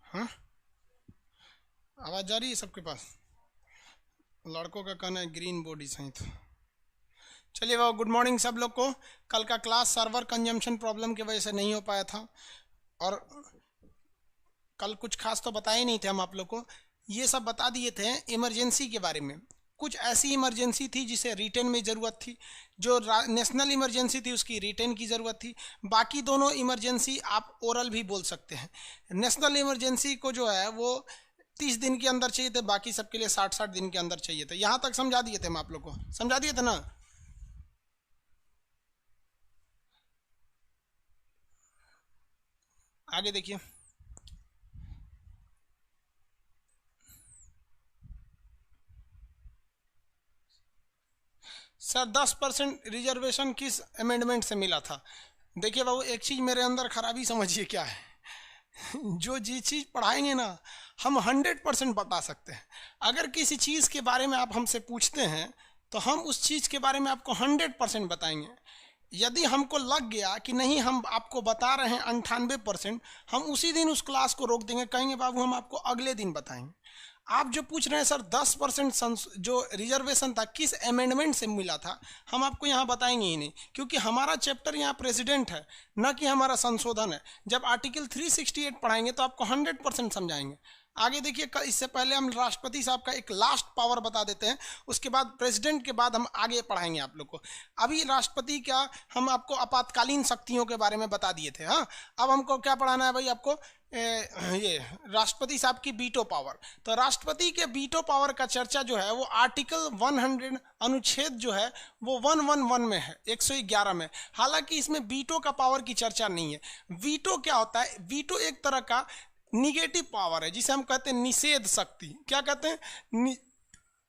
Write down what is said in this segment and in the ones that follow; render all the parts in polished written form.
हाँ, आवाज़ जा रही है सबके पास? लड़कों का कहना है ग्रीन बॉडी सही था। चलिए बाबू, गुड मॉर्निंग सब लोग को। कल का क्लास सर्वर कंजम्पशन प्रॉब्लम की वजह से नहीं हो पाया था, और कल कुछ खास तो बताए नहीं थे हम आप लोग को। ये सब बता दिए थे इमरजेंसी के बारे में। कुछ ऐसी इमरजेंसी थी जिसे रिटेन में ज़रूरत थी, जो नेशनल इमरजेंसी थी उसकी रिटेन की ज़रूरत थी। बाकी दोनों इमरजेंसी आप ओरल भी बोल सकते हैं। नेशनल इमरजेंसी को जो है वो 30 दिन के अंदर चाहिए थे, बाकी सबके लिए 60-60 दिन के अंदर चाहिए थे। यहाँ तक समझा दिए थे हम आप लोग को, समझा दिए थे ना? आगे देखिए सर, 10% रिजर्वेशन किस अमेंडमेंट से मिला था? देखिए बाबू, एक चीज़ मेरे अंदर खराबी समझिए क्या है। जो जी चीज़ पढ़ाएंगे ना, हम 100% बता सकते हैं। अगर किसी चीज़ के बारे में आप हमसे पूछते हैं तो हम उस चीज़ के बारे में आपको 100% बताएंगे। यदि हमको लग गया कि नहीं, हम आपको बता रहे हैं 98%, हम उसी दिन उस क्लास को रोक देंगे, कहेंगे बाबू हम आपको अगले दिन बताएंगे। आप जो पूछ रहे हैं सर 10% जो रिजर्वेशन था किस अमेंडमेंट से मिला था, हम आपको यहाँ बताएंगे ही नहीं, क्योंकि हमारा चैप्टर यहाँ प्रेसिडेंट है, न कि हमारा संशोधन है। जब आर्टिकल 368 पढ़ाएंगे तो आपको 100% समझाएंगे। आगे देखिए, इससे पहले हम राष्ट्रपति साहब का एक लास्ट पावर बता देते हैं, उसके बाद प्रेसिडेंट के बाद हम आगे पढ़ाएंगे आप लोग को। अभी राष्ट्रपति का हम आपको आपातकालीन शक्तियों के बारे में बता दिए थे। हाँ, अब हमको क्या पढ़ाना है भाई आपको? ये राष्ट्रपति साहब की बीटो पावर। तो राष्ट्रपति के बीटो पावर का चर्चा जो है वो आर्टिकल 100 अनुच्छेद जो है वो 111 में है, 111 में। हालांकि इसमें बीटो का पावर की चर्चा नहीं है। वीटो क्या होता है? वीटो एक तरह का निगेटिव पावर है, जिसे हम कहते हैं निषेध शक्ति। क्या कहते हैं?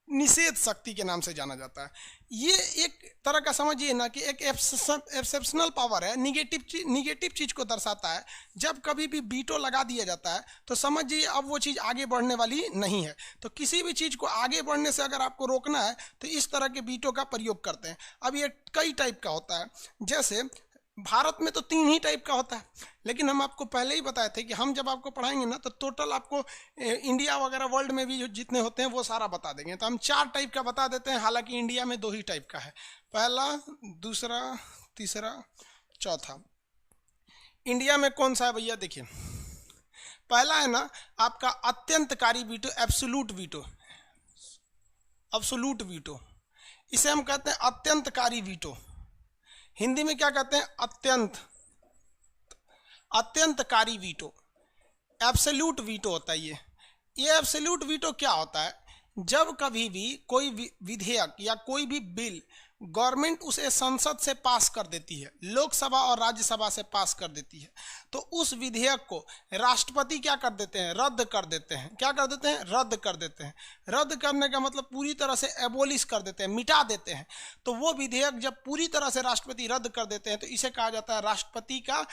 निषेध शक्ति के नाम से जाना जाता है। ये एक तरह का समझिए ना कि एक एक्सेप्शनल पावर है, निगेटिव चीज को दर्शाता है। जब कभी भी बीटो लगा दिया जाता है तो समझिए अब वो चीज़ आगे बढ़ने वाली नहीं है। तो किसी भी चीज़ को आगे बढ़ने से अगर आपको रोकना है तो इस तरह के बीटो का प्रयोग करते हैं। अब ये कई टाइप का होता है, जैसे भारत में तो 3 ही टाइप का होता है, लेकिन हम आपको पहले ही बताए थे कि हम जब आपको पढ़ाएंगे ना तो टोटल आपको इंडिया वगैरह वर्ल्ड में भी जो जितने होते हैं वो सारा बता देंगे। तो हम 4 टाइप का बता देते हैं, हालांकि इंडिया में 2 ही टाइप का है, पहला, दूसरा, तीसरा, चौथा। इंडिया में कौन सा है भैया? देखिए, पहला है ना आपका अत्यंतकारी veto, absolute veto. Absolute veto, इसे हम कहते हैं अत्यंतकारी वीटो। हिंदी में क्या कहते हैं? अत्यंतकारी वीटो। एब्सोल्यूट वीटो होता है ये एब्सोल्यूट वीटो क्या होता है? जब कभी भी कोई विधेयक या कोई भी बिल गवर्नमेंट उसे संसद से पास कर देती है, लोकसभा और राज्यसभा से पास कर देती है, तो उस विधेयक को राष्ट्रपति क्या कर देते हैं? रद्द कर देते हैं। क्या कर देते हैं? रद्द कर देते हैं। रद्द करने का मतलब पूरी तरह से एबोलिश कर देते हैं, मिटा देते हैं। तो वो विधेयक जब पूरी तरह से राष्ट्रपति रद्द कर देते हैं तो इसे कहा जाता है राष्ट्रपति का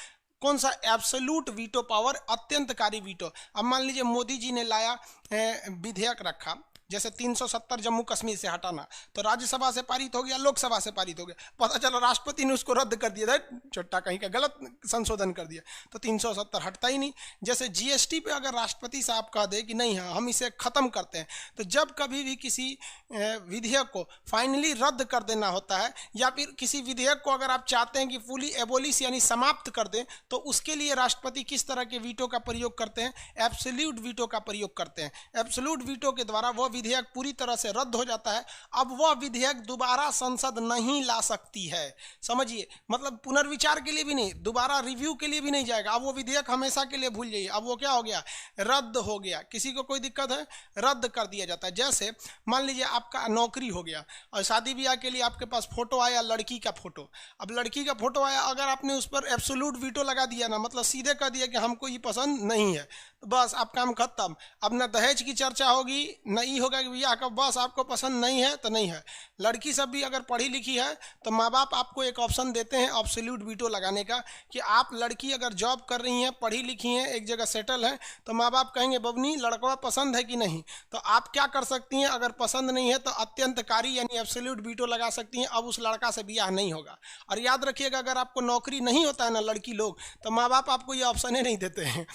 कौन सा? एब्सोल्यूट वीटो पावर, अत्यंतकारी वीटो। अब मान लीजिए मोदी जी ने लाया विधेयक रखा, जैसे 370 जम्मू कश्मीर से हटाना, तो राज्यसभा से पारित हो गया, लोकसभा से पारित हो गया, पता चला राष्ट्रपति ने उसको रद्द कर दिया, छोटा कहीं का गलत संशोधन कर दिया, तो 370 हटता ही नहीं। जैसे जीएसटी पे अगर राष्ट्रपति साहब कह दे कि नहीं, हाँ हम इसे खत्म करते हैं, तो जब कभी भी किसी विधेयक को फाइनली रद्द कर देना होता है, या फिर किसी विधेयक को अगर आप चाहते हैं कि फुली एबोलिश यानी समाप्त कर दें, तो उसके लिए राष्ट्रपति किस तरह के वीटो का प्रयोग करते हैं? एब्सोल्यूट वीटो का प्रयोग करते हैं। एब्सोल्यूट वीटो के द्वारा वह विधेयक पूरी तरह से रद्द हो जाता है। अब वह विधेयक दोबारा संसद नहीं ला सकती है। समझिए, मतलब पुनर्विचार के लिए भी नहीं, दोबारा रिव्यू के लिए भी नहीं जाएगा। अब वो विधेयक हमेशा के लिए भूल जाइए। अब वो क्या हो गया? रद्द हो गया। किसी को कोई दिक्कत है? रद्द कर दिया जाता है। जैसे मान लीजिए आपका नौकरी हो गया और शादी ब्याह के लिए आपके पास फोटो आया, लड़की का फोटो। अब लड़की का फोटो आया, अगर आपने उस पर एब्सोल्यूट वीटो लगा दिया ना, मतलब सीधे कह दिया कि हमको ये पसंद नहीं है, तो बस आप काम खत्म। अब न दहेज की चर्चा होगी, न ई होगा कि भैया आपका बस आपको पसंद नहीं है तो नहीं है। लड़की सब भी अगर पढ़ी लिखी है तो माँ बाप आपको एक ऑप्शन देते हैं एब्सोल्यूट वीटो लगाने का, कि आप लड़की अगर जॉब कर रही हैं, पढ़ी लिखी हैं, एक जगह सेटल हैं, तो माँ बाप कहेंगे बबनी लड़का पसंद है कि नहीं, तो आप क्या कर सकती हैं, अगर पसंद नहीं है तो अत्यंतकारी यानी एब्सोल्यूट वीटो लगा सकती हैं, अब उस लड़का से ब्याह नहीं होगा। और याद रखिएगा अगर आपको नौकरी नहीं होता है ना लड़की लोग, तो माँ बाप आपको ये ऑप्शन ही नहीं देते हैं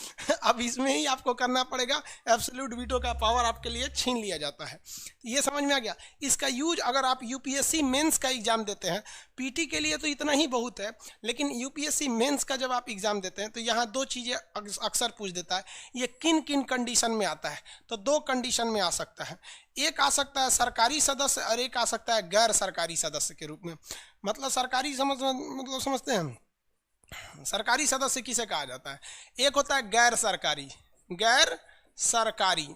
अब इसमें ही आपको करना पड़ेगा, एब्सोल्यूट वीटो का पावर आपके लिए छीन लिया जाता है। ये समझ में आ गया। इसका यूज अगर आप यूपीएससी मेंस का एग्जाम देते हैं, पीटी के लिए तो इतना ही बहुत है, लेकिन यूपीएससी मेंस का जब आप एग्जाम देते हैं तो यहाँ दो चीज़ें अक्सर पूछ देता है, ये किन किन कंडीशन में आता है, तो दो कंडीशन में आ सकता है। एक आ सकता है सरकारी सदस्य और एक आ सकता है गैर सरकारी सदस्य के रूप में। मतलब सरकारी समझते हैं, सरकारी सदस्य किसे कहा जाता है, एक होता है गैर सरकारी, गैर सरकारी,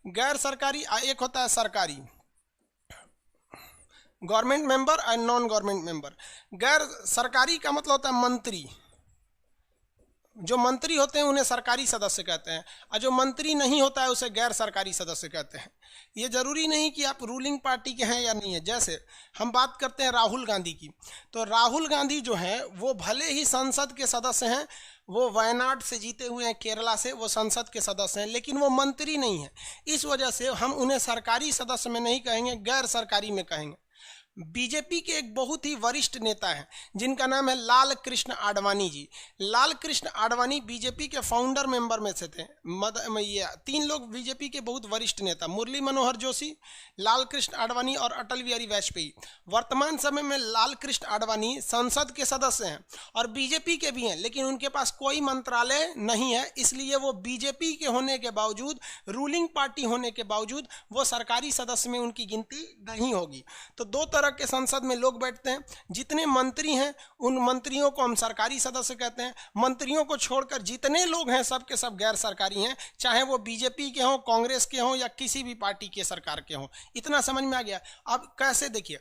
गैर सरकारी, एक होता है सरकारी, गवर्नमेंट मेंबर और नॉन गवर्नमेंट मेंबर। गैर सरकारी का मतलब होता है मंत्री, जो मंत्री होते हैं उन्हें सरकारी सदस्य कहते हैं, और जो मंत्री नहीं होता है उसे गैर सरकारी सदस्य कहते हैं। ये जरूरी नहीं कि आप रूलिंग पार्टी के हैं या नहीं है। जैसे हम बात करते हैं राहुल गांधी की, तो राहुल गांधी जो हैं वो भले ही संसद के सदस्य हैं, वो वायनाड से जीते हुए हैं, केरला से, वो संसद के सदस्य हैं, लेकिन वो मंत्री नहीं है। इस वजह से हम उन्हें सरकारी सदस्य में नहीं कहेंगे, गैर सरकारी में कहेंगे। बीजेपी के एक बहुत ही वरिष्ठ नेता हैं जिनका नाम है लाल कृष्ण आडवाणी जी। लाल कृष्ण आडवाणी बीजेपी के फाउंडर मेंबर में से थे। ये तीन लोग बीजेपी के बहुत वरिष्ठ नेता, मुरली मनोहर जोशी, लाल कृष्ण आडवाणी और अटल बिहारी वाजपेयी। वर्तमान समय में लाल कृष्ण आडवाणी संसद के सदस्य हैं और बीजेपी के भी हैं, लेकिन उनके पास कोई मंत्रालय नहीं है, इसलिए वो बीजेपी के होने के बावजूद, रूलिंग पार्टी होने के बावजूद वो सरकारी सदस्य में उनकी गिनती नहीं होगी। तो दो तरह के संसद में लोग बैठते हैं, जितने मंत्री हैं उन मंत्रियों को हम सरकारी सदस्य कहते हैं, मंत्रियों को छोड़कर जितने लोग हैं सब के सब गैर सरकारी हैं, चाहे वो बीजेपी के हों, कांग्रेस के हों या किसी भी पार्टी के सरकार के हों। इतना समझ में आ गया। अब कैसे देखिए,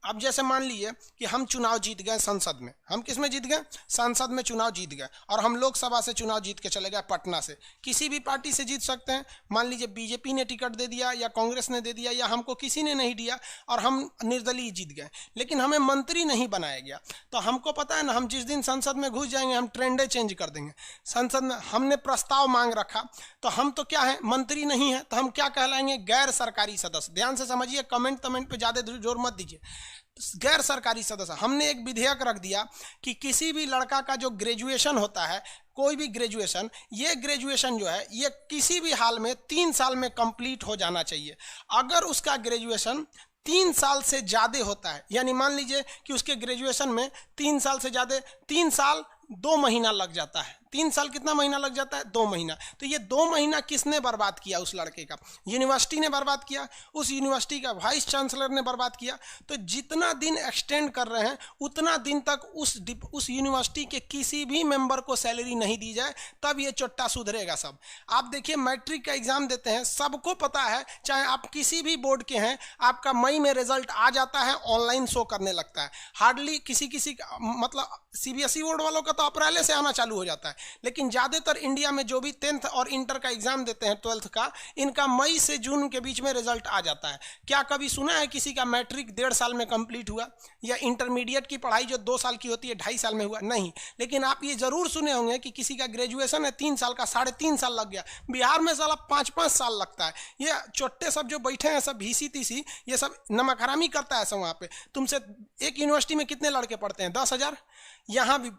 अब जैसे मान लीजिए कि हम चुनाव जीत गए संसद में, हम किस में जीत गए, संसद में चुनाव जीत गए, और हम लोकसभा से चुनाव जीत के चले गए पटना से। किसी भी पार्टी से जीत सकते हैं, मान लीजिए बीजेपी ने टिकट दे दिया या कांग्रेस ने दे दिया या हमको किसी ने नहीं दिया और हम निर्दलीय जीत गए, लेकिन हमें मंत्री नहीं बनाया गया। तो हमको पता है ना, हम जिस दिन संसद में घुस जाएंगे हम ट्रेंडे चेंज कर देंगे। संसद में हमने प्रस्ताव मांग रखा तो हम तो क्या है, मंत्री नहीं है, तो हम क्या कहलाएंगे, गैर सरकारी सदस्य। ध्यान से समझिए, कमेंट पे ज्यादा जोर मत दीजिए। गैर सरकारी सदस्य, हमने एक विधेयक रख दिया कि किसी भी लड़का का जो ग्रेजुएशन होता है, कोई भी ग्रेजुएशन, ये ग्रेजुएशन जो है ये किसी भी हाल में 3 साल में कंप्लीट हो जाना चाहिए। अगर उसका ग्रेजुएशन 3 साल से ज़्यादा होता है, यानी मान लीजिए कि उसके ग्रेजुएशन में 3 साल से ज़्यादा, 3 साल 2 महीना लग जाता है, 3 साल कितना महीना लग जाता है, 2 महीना। तो ये 2 महीना किसने बर्बाद किया, उस लड़के का यूनिवर्सिटी ने बर्बाद किया, उस यूनिवर्सिटी का वाइस चांसलर ने बर्बाद किया। तो जितना दिन एक्सटेंड कर रहे हैं उतना दिन तक उस यूनिवर्सिटी के किसी भी मेंबर को सैलरी नहीं दी जाए, तब ये चोट्टा सुधरेगा सब। आप देखिए मैट्रिक का एग्जाम देते हैं, सबको पता है, चाहे आप किसी भी बोर्ड के हैं, आपका मई में रिजल्ट आ जाता है, ऑनलाइन शो करने लगता है। हार्डली किसी मतलब सीबीएसई बोर्ड वालों का तो अप्रैल से आना चालू हो जाता है, लेकिन ज़्यादातर इंडिया में जो भी 10th और इंटर का एग्जाम देते हैं, 12th का, इनका मई से जून के बीच में रिजल्ट आ जाता है। क्या कभी सुना है किसी का मैट्रिक 1.5 साल में कंप्लीट हुआ, या इंटरमीडिएट की पढ़ाई जो 2 साल की होती है 2.5 साल में हुआ? नहीं। लेकिन आप ये जरूर सुने होंगे कि किसी का ग्रेजुएशन है 3 साल का, 3.5 साल लग गया। बिहार में साला 5-5 साल लगता है। ये चोट्टे सब जो बैठे हैं सब भीसी तीसी, ये सब नमक हरामी करता है सब। वहाँ पे तुमसे एक यूनिवर्सिटी में कितने लड़के पढ़ते हैं, 10,000। यहाँ भी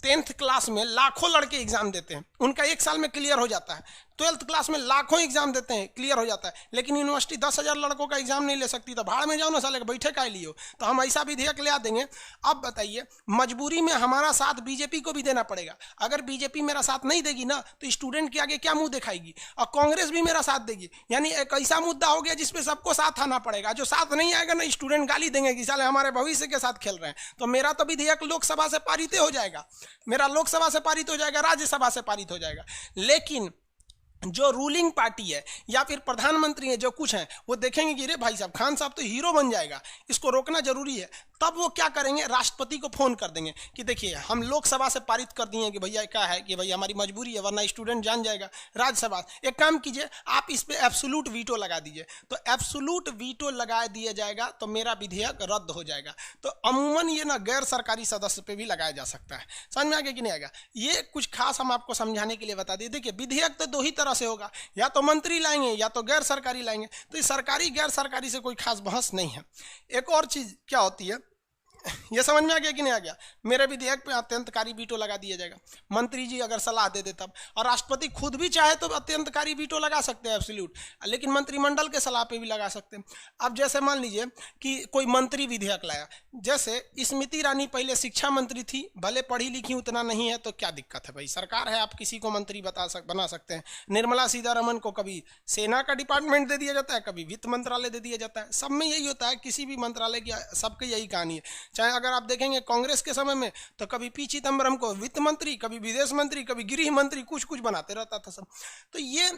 10th क्लास में लाखों लड़के एग्जाम देते हैं, उनका 1 साल में क्लियर हो जाता है। 12th क्लास में लाखों एग्जाम देते हैं, क्लियर हो जाता है, लेकिन यूनिवर्सिटी 10,000 लड़कों का एग्जाम नहीं ले सकती। तो भाड़ में जाओ ना साले, बैठे का लियो। तो हम ऐसा विधेयक ले आ देंगे। अब बताइए, मजबूरी में हमारा साथ बीजेपी को भी देना पड़ेगा। अगर बीजेपी मेरा साथ नहीं देगी ना, तो स्टूडेंट के आगे क्या मुंह दिखाएगी, और कांग्रेस भी मेरा साथ देगी। यानी एक ऐसा मुद्दा हो गया जिसपे सबको साथ आना पड़ेगा। जो साथ नहीं आएगा ना, स्टूडेंट गाली देंगे कि साले हमारे भविष्य के साथ खेल रहे हैं। तो मेरा तो विधेयक लोकसभा से पारित हो जाएगा, मेरा लोकसभा से पारित हो जाएगा, राज्यसभा से पारित हो जाएगा। लेकिन जो रूलिंग पार्टी है या फिर प्रधानमंत्री है, जो कुछ है, वो देखेंगे कि रे भाई साहब, खान साहब तो हीरो बन जाएगा, इसको रोकना जरूरी है। तब वो क्या करेंगे, राष्ट्रपति को फोन कर देंगे कि देखिए हम लोकसभा से पारित कर दिए कि भैया क्या है कि भैया हमारी मजबूरी है वरना स्टूडेंट जान जाएगा। राज्यसभा एक काम कीजिए, आप इस पे एब्सोल्यूट वीटो लगा दीजिए, तो एब्सोल्यूट वीटो लगा दिया जाएगा तो मेरा विधेयक रद्द हो जाएगा। तो अमूमन ये ना गैर सरकारी सदस्य पे भी लगाया जा सकता है। समझ में आ गया कि नहीं आएगा? ये कुछ खास हम आपको समझाने के लिए बता दिए। देखिए विधेयक तो दो ही तरह से होगा, या तो मंत्री लाएंगे या तो गैर सरकारी लाएंगे। तो ये सरकारी गैर सरकारी से कोई खास बहस नहीं है। एक और चीज क्या होती है, ये समझ में आ गया कि नहीं आ गया? मेरे विधेयक पे अत्यंतकारी वीटो लगा दिया जाएगा, मंत्री जी अगर सलाह दे दे तब, और राष्ट्रपति खुद भी चाहे तो अत्यंतकारी वीटो लगा सकते हैं एब्सोल्यूट, लेकिन मंत्रिमंडल के सलाह पे भी लगा सकते हैं। अब जैसे मान लीजिए कि कोई मंत्री विधेयक लाया, जैसे स्मृति ईरानी पहले शिक्षा मंत्री थी, भले पढ़ी लिखी उतना नहीं है, तो क्या दिक्कत है भाई, सरकार है, आप किसी को मंत्री बना सकते हैं। निर्मला सीतारमण को कभी सेना का डिपार्टमेंट दे दिया जाता है, कभी वित्त मंत्रालय दे दिया जाता है। सब में यही होता है, किसी भी मंत्रालय की सबकी यही कहानी है। चाहे अगर आप देखेंगे कांग्रेस के समय में तो कभी पी चिदम्बरम को वित्त मंत्री, कभी विदेश मंत्री, कभी गृह मंत्री, कुछ कुछ बनाते रहता था सब। तो ये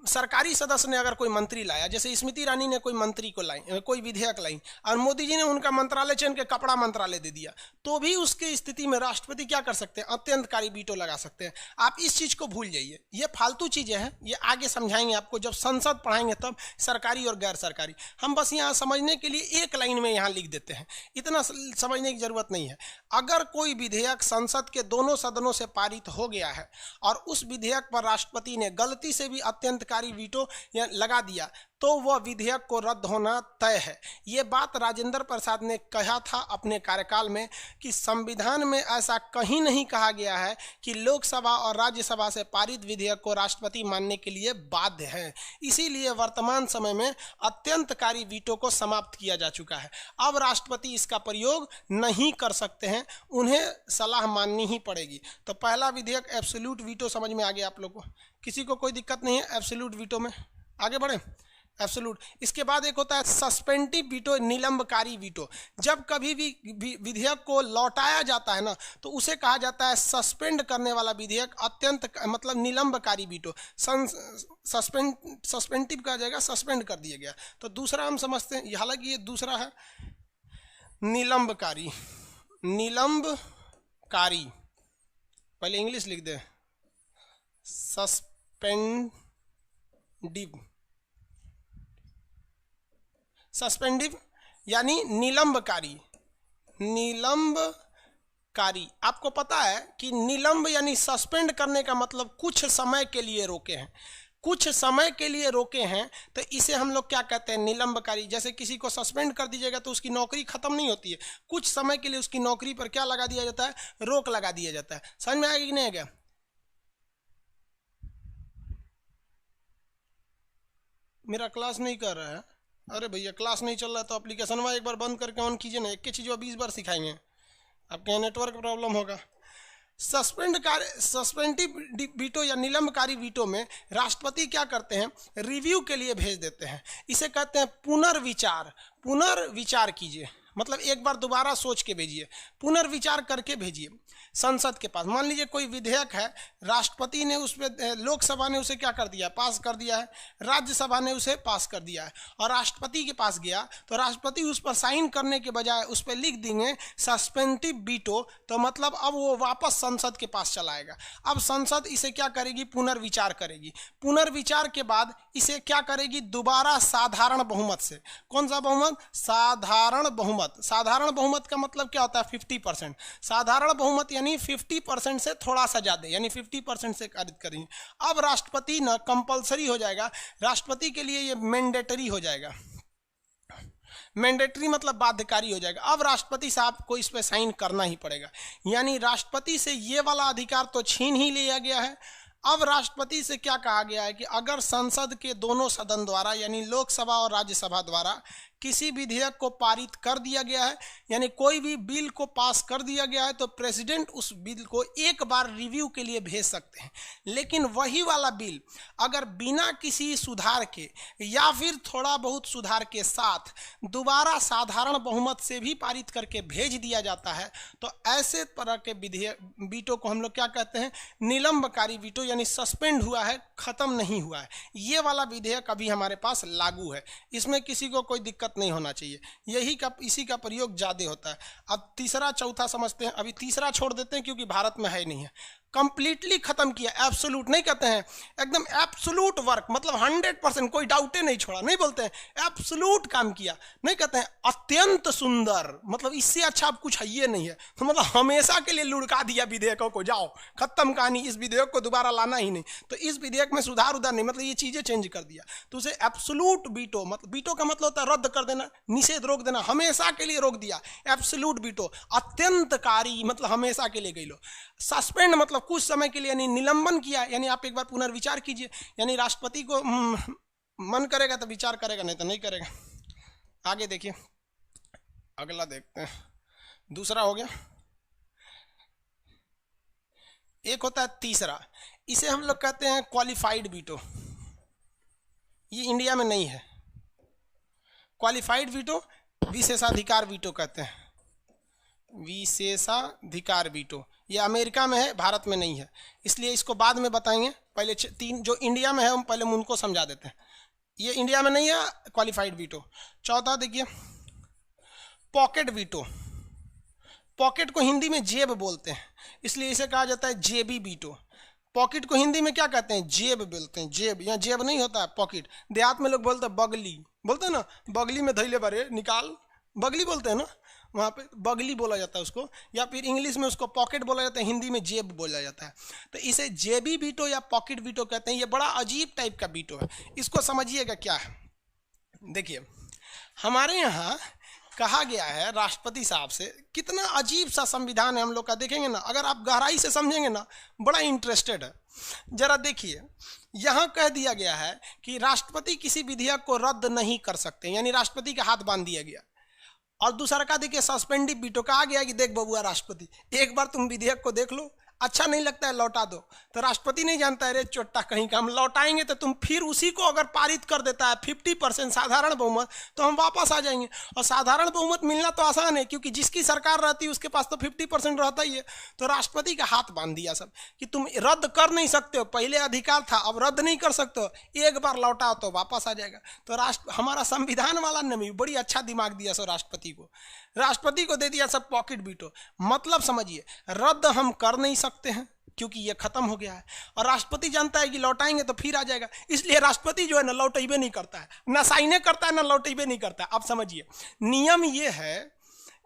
सरकारी सदस्य ने अगर कोई मंत्री लाया, जैसे स्मृति ईरानी ने कोई मंत्री को लाई, कोई विधेयक लाई, और मोदी जी ने उनका मंत्रालय चयन के कपड़ा मंत्रालय दे दिया, तो भी उसकी स्थिति में राष्ट्रपति क्या कर सकते हैं, अत्यंतकारी वीटो लगा सकते हैं। आप इस चीज को भूल जाइए, ये फालतू चीजें हैं, ये आगे समझाएंगे आपको जब संसद पढ़ाएंगे तब, सरकारी और गैर सरकारी। हम बस यहाँ समझने के लिए एक लाइन में यहाँ लिख देते हैं, इतना समझने की जरूरत नहीं है। अगर कोई विधेयक संसद के दोनों सदनों से पारित हो गया है और उस विधेयक पर राष्ट्रपति ने गलती से भी अत्यंतकारी वीटो लगा दिया, तो वह विधेयक को रद्द होना तय है। ये बात राजेंद्र प्रसाद ने कहा था अपने कार्यकाल में कि संविधान में ऐसा कहीं नहीं कहा गया है कि लोकसभा और राज्यसभा से पारित विधेयक को राष्ट्रपति मानने के लिए बाध्य है। इसीलिए वर्तमान समय में अत्यंतकारी वीटो को समाप्त किया जा चुका है। अब राष्ट्रपति इसका प्रयोग नहीं कर सकते हैं, उन्हें सलाह माननी ही पड़ेगी। तो पहला विधेयक एब्सोल्यूट वीटो समझ में आ गया आप लोगों को? किसी को कोई दिक्कत नहीं है एब्सोल्यूट वीटो में? आगे बढ़े। एब्सोल्यूट। इसके बाद एक होता है सस्पेंटिव वीटो, निलंबकारी वीटो। जब कभी भी विधेयक को लौटाया जाता है ना, तो उसे कहा जाता है सस्पेंड करने वाला विधेयक, अत्यंत मतलब निलंबकारी वीटो। सस्पेंटिव कहा जाएगा, सस्पेंड कर दिया गया। तो दूसरा हम समझते हैं, हालांकि ये दूसरा है निलंबकारी। निलंबकारी पहले इंग्लिश लिख दे, सस्पेंडिव यानी निलंबकारी। निलंबकारी, आपको पता है कि निलंब यानी सस्पेंड करने का मतलब कुछ समय के लिए रोके हैं। कुछ समय के लिए रोके हैं तो इसे हम लोग क्या कहते हैं, निलंबकारी। जैसे किसी को सस्पेंड कर दीजिएगा तो उसकी नौकरी खत्म नहीं होती है, कुछ समय के लिए उसकी नौकरी पर क्या लगा दिया जाता है, रोक लगा दिया जाता है। समझ में आएगा कि नहीं आएगा? मेरा क्लास नहीं कर रहा है? अरे भैया क्लास नहीं चल रहा है तो एप्लीकेशन में एक बार बंद करके ऑन कीजिए ना, एक ही चीज़ 20 बार सिखाएंगे, आपके यहाँ नेटवर्क प्रॉब्लम होगा। सस्पेंटिव वीटो या निलंबकारी वीटो में राष्ट्रपति क्या करते हैं, रिव्यू के लिए भेज देते हैं। इसे कहते हैं पुनर्विचार। पुनर्विचार कीजिए मतलब एक बार दोबारा सोच के भेजिए, पुनर्विचार करके भेजिए संसद के पास। मान लीजिए कोई विधेयक है, राष्ट्रपति ने उस पर, लोकसभा ने उसे क्या कर दिया, पास कर दिया है, राज्यसभा ने उसे पास कर दिया है, और राष्ट्रपति के पास गया तो राष्ट्रपति उस पर साइन करने के बजाय उस पर लिख देंगे सस्पेंटिव वीटो, तो मतलब अब वो वापस संसद के पास चला आएगा। अब संसद इसे क्या करेगी, पुनर्विचार करेगी। पुनर्विचार के बाद इसे क्या करेगी, दोबारा साधारण बहुमत से। कौन सा बहुमत, साधारण बहुमत। साधारण बहुमत का मतलब क्या होता है, 50%। साधारण बहुमत यानी 50% से थोड़ा सा ज्यादा, यानी 50% से पारित करेंगे। अब राष्ट्रपति ना कंपलसरी हो जाएगा, राष्ट्रपति के लिए ये मैंडेटरी हो जाएगा। मैंडेटरी मतलब बाध्यकारी हो जाएगा। अब राष्ट्रपति साहब को इस पे साइन करना ही पड़ेगा, यानी राष्ट्रपति से ये वाला अधिकार तो छीन ही लिया गया है। अब राष्ट्रपति से क्या कहा गया है कि अगर संसद के दोनों सदन द्वारा यानी लोकसभा और राज्यसभा द्वारा किसी विधेयक को पारित कर दिया गया है, यानी कोई भी बिल को पास कर दिया गया है, तो प्रेसिडेंट उस बिल को एक बार रिव्यू के लिए भेज सकते हैं। लेकिन वही वाला बिल अगर बिना किसी सुधार के या फिर थोड़ा बहुत सुधार के साथ दोबारा साधारण बहुमत से भी पारित करके भेज दिया जाता है, तो ऐसे तरह के विधेयक वीटो को हम लोग क्या कहते हैं, निलंबकारी वीटो, यानी सस्पेंड हुआ है, खत्म नहीं हुआ है। ये वाला विधेयक अभी हमारे पास लागू है, इसमें किसी को कोई दिक्कत दिक्कत नहीं होना चाहिए, यही का इसी का प्रयोग ज़्यादा होता है। अब तीसरा चौथा समझते हैं, अभी तीसरा छोड़ देते हैं क्योंकि भारत में है नहीं है। कंप्लीटली खत्म किया, एब्सोल्यूट नहीं कहते हैं, एकदम एब्सोल्यूट वर्क, मतलब 100%, कोई डाउटे नहीं छोड़ा, नहीं बोलते हैं, एब्सोल्यूट काम किया, नहीं कहते हैं अत्यंत सुंदर, मतलब इससे अच्छा अब कुछ है ये नहीं है, तो मतलब हमेशा के लिए लुढ़का दिया विधेयकों को, जाओ खत्म कहानी, इस विधेयक को दोबारा लाना ही नहीं। तो इस विधेयक में सुधार उधार नहीं, मतलब ये चीजें चेंज कर दिया, तो उसे एब्सोल्यूट वीटो, मतलब वीटो का मतलब होता है रद्द कर देना, निषेध, रोक देना, हमेशा के लिए रोक दिया, एब्सोल्यूट वीटो। अत्यंतकारी मतलब हमेशा के लिए गई लो। सस्पेंड मतलब कुछ समय के लिए, यानी निलंबन किया, यानी आप एक बार पुनर्विचार कीजिए, यानी राष्ट्रपति को मन करेगा तो विचार करेगा, नहीं तो नहीं करेगा। आगे देखिए, अगला देखते हैं, दूसरा हो गया। एक होता है तीसरा, इसे हम लोग कहते हैं क्वालिफाइड वीटो, ये इंडिया में नहीं है। क्वालिफाइड वीटो विशेषाधिकार वीटो कहते हैं, विशेषाधिकार वीटो, ये अमेरिका में है, भारत में नहीं है, इसलिए इसको बाद में बताएंगे। पहले तीन जो इंडिया में है हम पहले उनको समझा देते हैं। ये इंडिया में नहीं है क्वालिफाइड वीटो। चौथा देखिए पॉकेट वीटो, पॉकेट को हिंदी में जेब बोलते हैं, इसलिए इसे कहा जाता है जेबी वीटो। पॉकेट को हिंदी में क्या कहते हैं, जेब बोलते हैं, जेब, यहाँ जेब नहीं होता है, पॉकेट। देहात में लोग बोलते हैं बगली, बोलते हैं ना, बगली में धैले बारे निकाल, बगली बोलते हैं ना, वहाँ पे बगली बोला जाता है उसको, या फिर इंग्लिश में उसको पॉकेट बोला जाता है, हिंदी में जेब बोला जाता है। तो इसे जेबी वीटो या पॉकेट वीटो कहते हैं। ये बड़ा अजीब टाइप का वीटो है, इसको समझिएगा क्या है। देखिए हमारे यहाँ कहा गया है राष्ट्रपति साहब से, कितना अजीब सा संविधान है हम लोग का, देखेंगे ना, अगर आप गहराई से समझेंगे ना, बड़ा इंटरेस्टेड है। जरा देखिए, यहाँ कह दिया गया है कि राष्ट्रपति किसी विधेयक को रद्द नहीं कर सकते, यानी राष्ट्रपति का हाथ बांध दिया गया। और दूसरा का देखिए सस्पेंडिव वीटो, कहा गया कि देख बबुआ राष्ट्रपति, एक बार तुम विधेयक को देख लो, अच्छा नहीं लगता है लौटा दो। तो राष्ट्रपति नहीं जानता है रे चोट्टा कहीं का, हम लौटाएंगे तो तुम फिर उसी को अगर पारित कर देता है 50% साधारण बहुमत, तो हम वापस आ जाएंगे। और साधारण बहुमत मिलना तो आसान है, क्योंकि जिसकी सरकार रहती है उसके पास तो 50% रहता ही है। तो राष्ट्रपति का हाथ बांध दिया सब कि तुम रद्द कर नहीं सकते हो, पहले अधिकार था अब रद्द नहीं कर सकते हो, एक बार लौटाओ तो वापस आ जाएगा। तो हमारा संविधान वाला ने भी बड़ी अच्छा दिमाग दिया सो राष्ट्रपति को दे दिया सब पॉकेट वीटो। मतलब समझिए, रद्द हम कर नहीं सकते हैं क्योंकि ये खत्म हो गया है, और राष्ट्रपति जानता है कि लौटाएंगे तो फिर आ जाएगा, इसलिए राष्ट्रपति जो है ना लौटेबे नहीं करता है, ना साइने करता है ना लौटेबे नहीं करता है। अब समझिए नियम ये है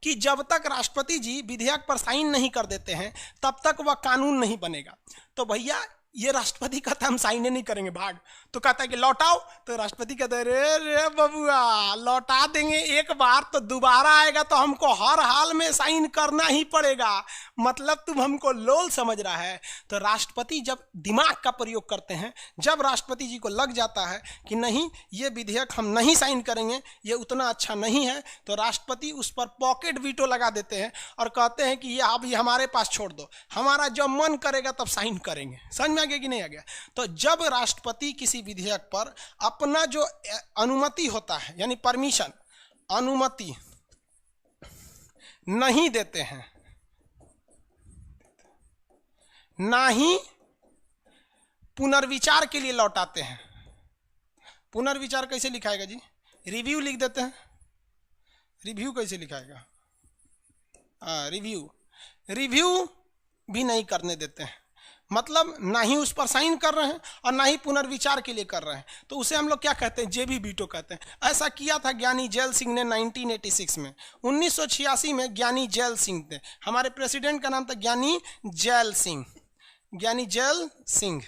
कि जब तक राष्ट्रपति जी विधेयक पर साइन नहीं कर देते हैं तब तक वह कानून नहीं बनेगा। तो भैया ये राष्ट्रपति कहता है हम साइने नहीं करेंगे, भाग, तो कहता है कि लौटाओ, तो राष्ट्रपति कहता है रे रे बबुआ लौटा देंगे एक बार, तो दोबारा आएगा तो हमको हर हाल में साइन करना ही पड़ेगा। मतलब तुम हमको लोल समझ रहा है। तो राष्ट्रपति जब दिमाग का प्रयोग करते हैं, जब राष्ट्रपति जी को लग जाता है कि नहीं ये विधेयक हम नहीं साइन करेंगे, ये उतना अच्छा नहीं है, तो राष्ट्रपति उस पर पॉकेट वीटो लगा देते हैं और कहते हैं कि ये अब ये हमारे पास छोड़ दो, हमारा जब मन करेगा तब साइन करेंगे। समझ में आ गया कि नहीं आ गया? तो जब राष्ट्रपति किसी विधेयक पर अपना जो अनुमति होता है, यानी परमिशन, अनुमति नहीं देते हैं, ना ही पुनर्विचार के लिए लौटाते हैं। पुनर्विचार कैसे लिखाएगा जी? रिव्यू लिख देते हैं। रिव्यू कैसे लिखाएगा? रिव्यू भी नहीं करने देते हैं, मतलब ना ही उस पर साइन कर रहे हैं और ना ही पुनर्विचार के लिए कर रहे हैं। तो उसे हम लोग क्या कहते हैं? जेबी वीटो कहते हैं। ऐसा किया था ज्ञानी जैल सिंह ने 1986 में। 1986 में ज्ञानी जैल सिंह थे, हमारे प्रेसिडेंट का नाम था ज्ञानी जैल सिंह। ज्ञानी जैल सिंह,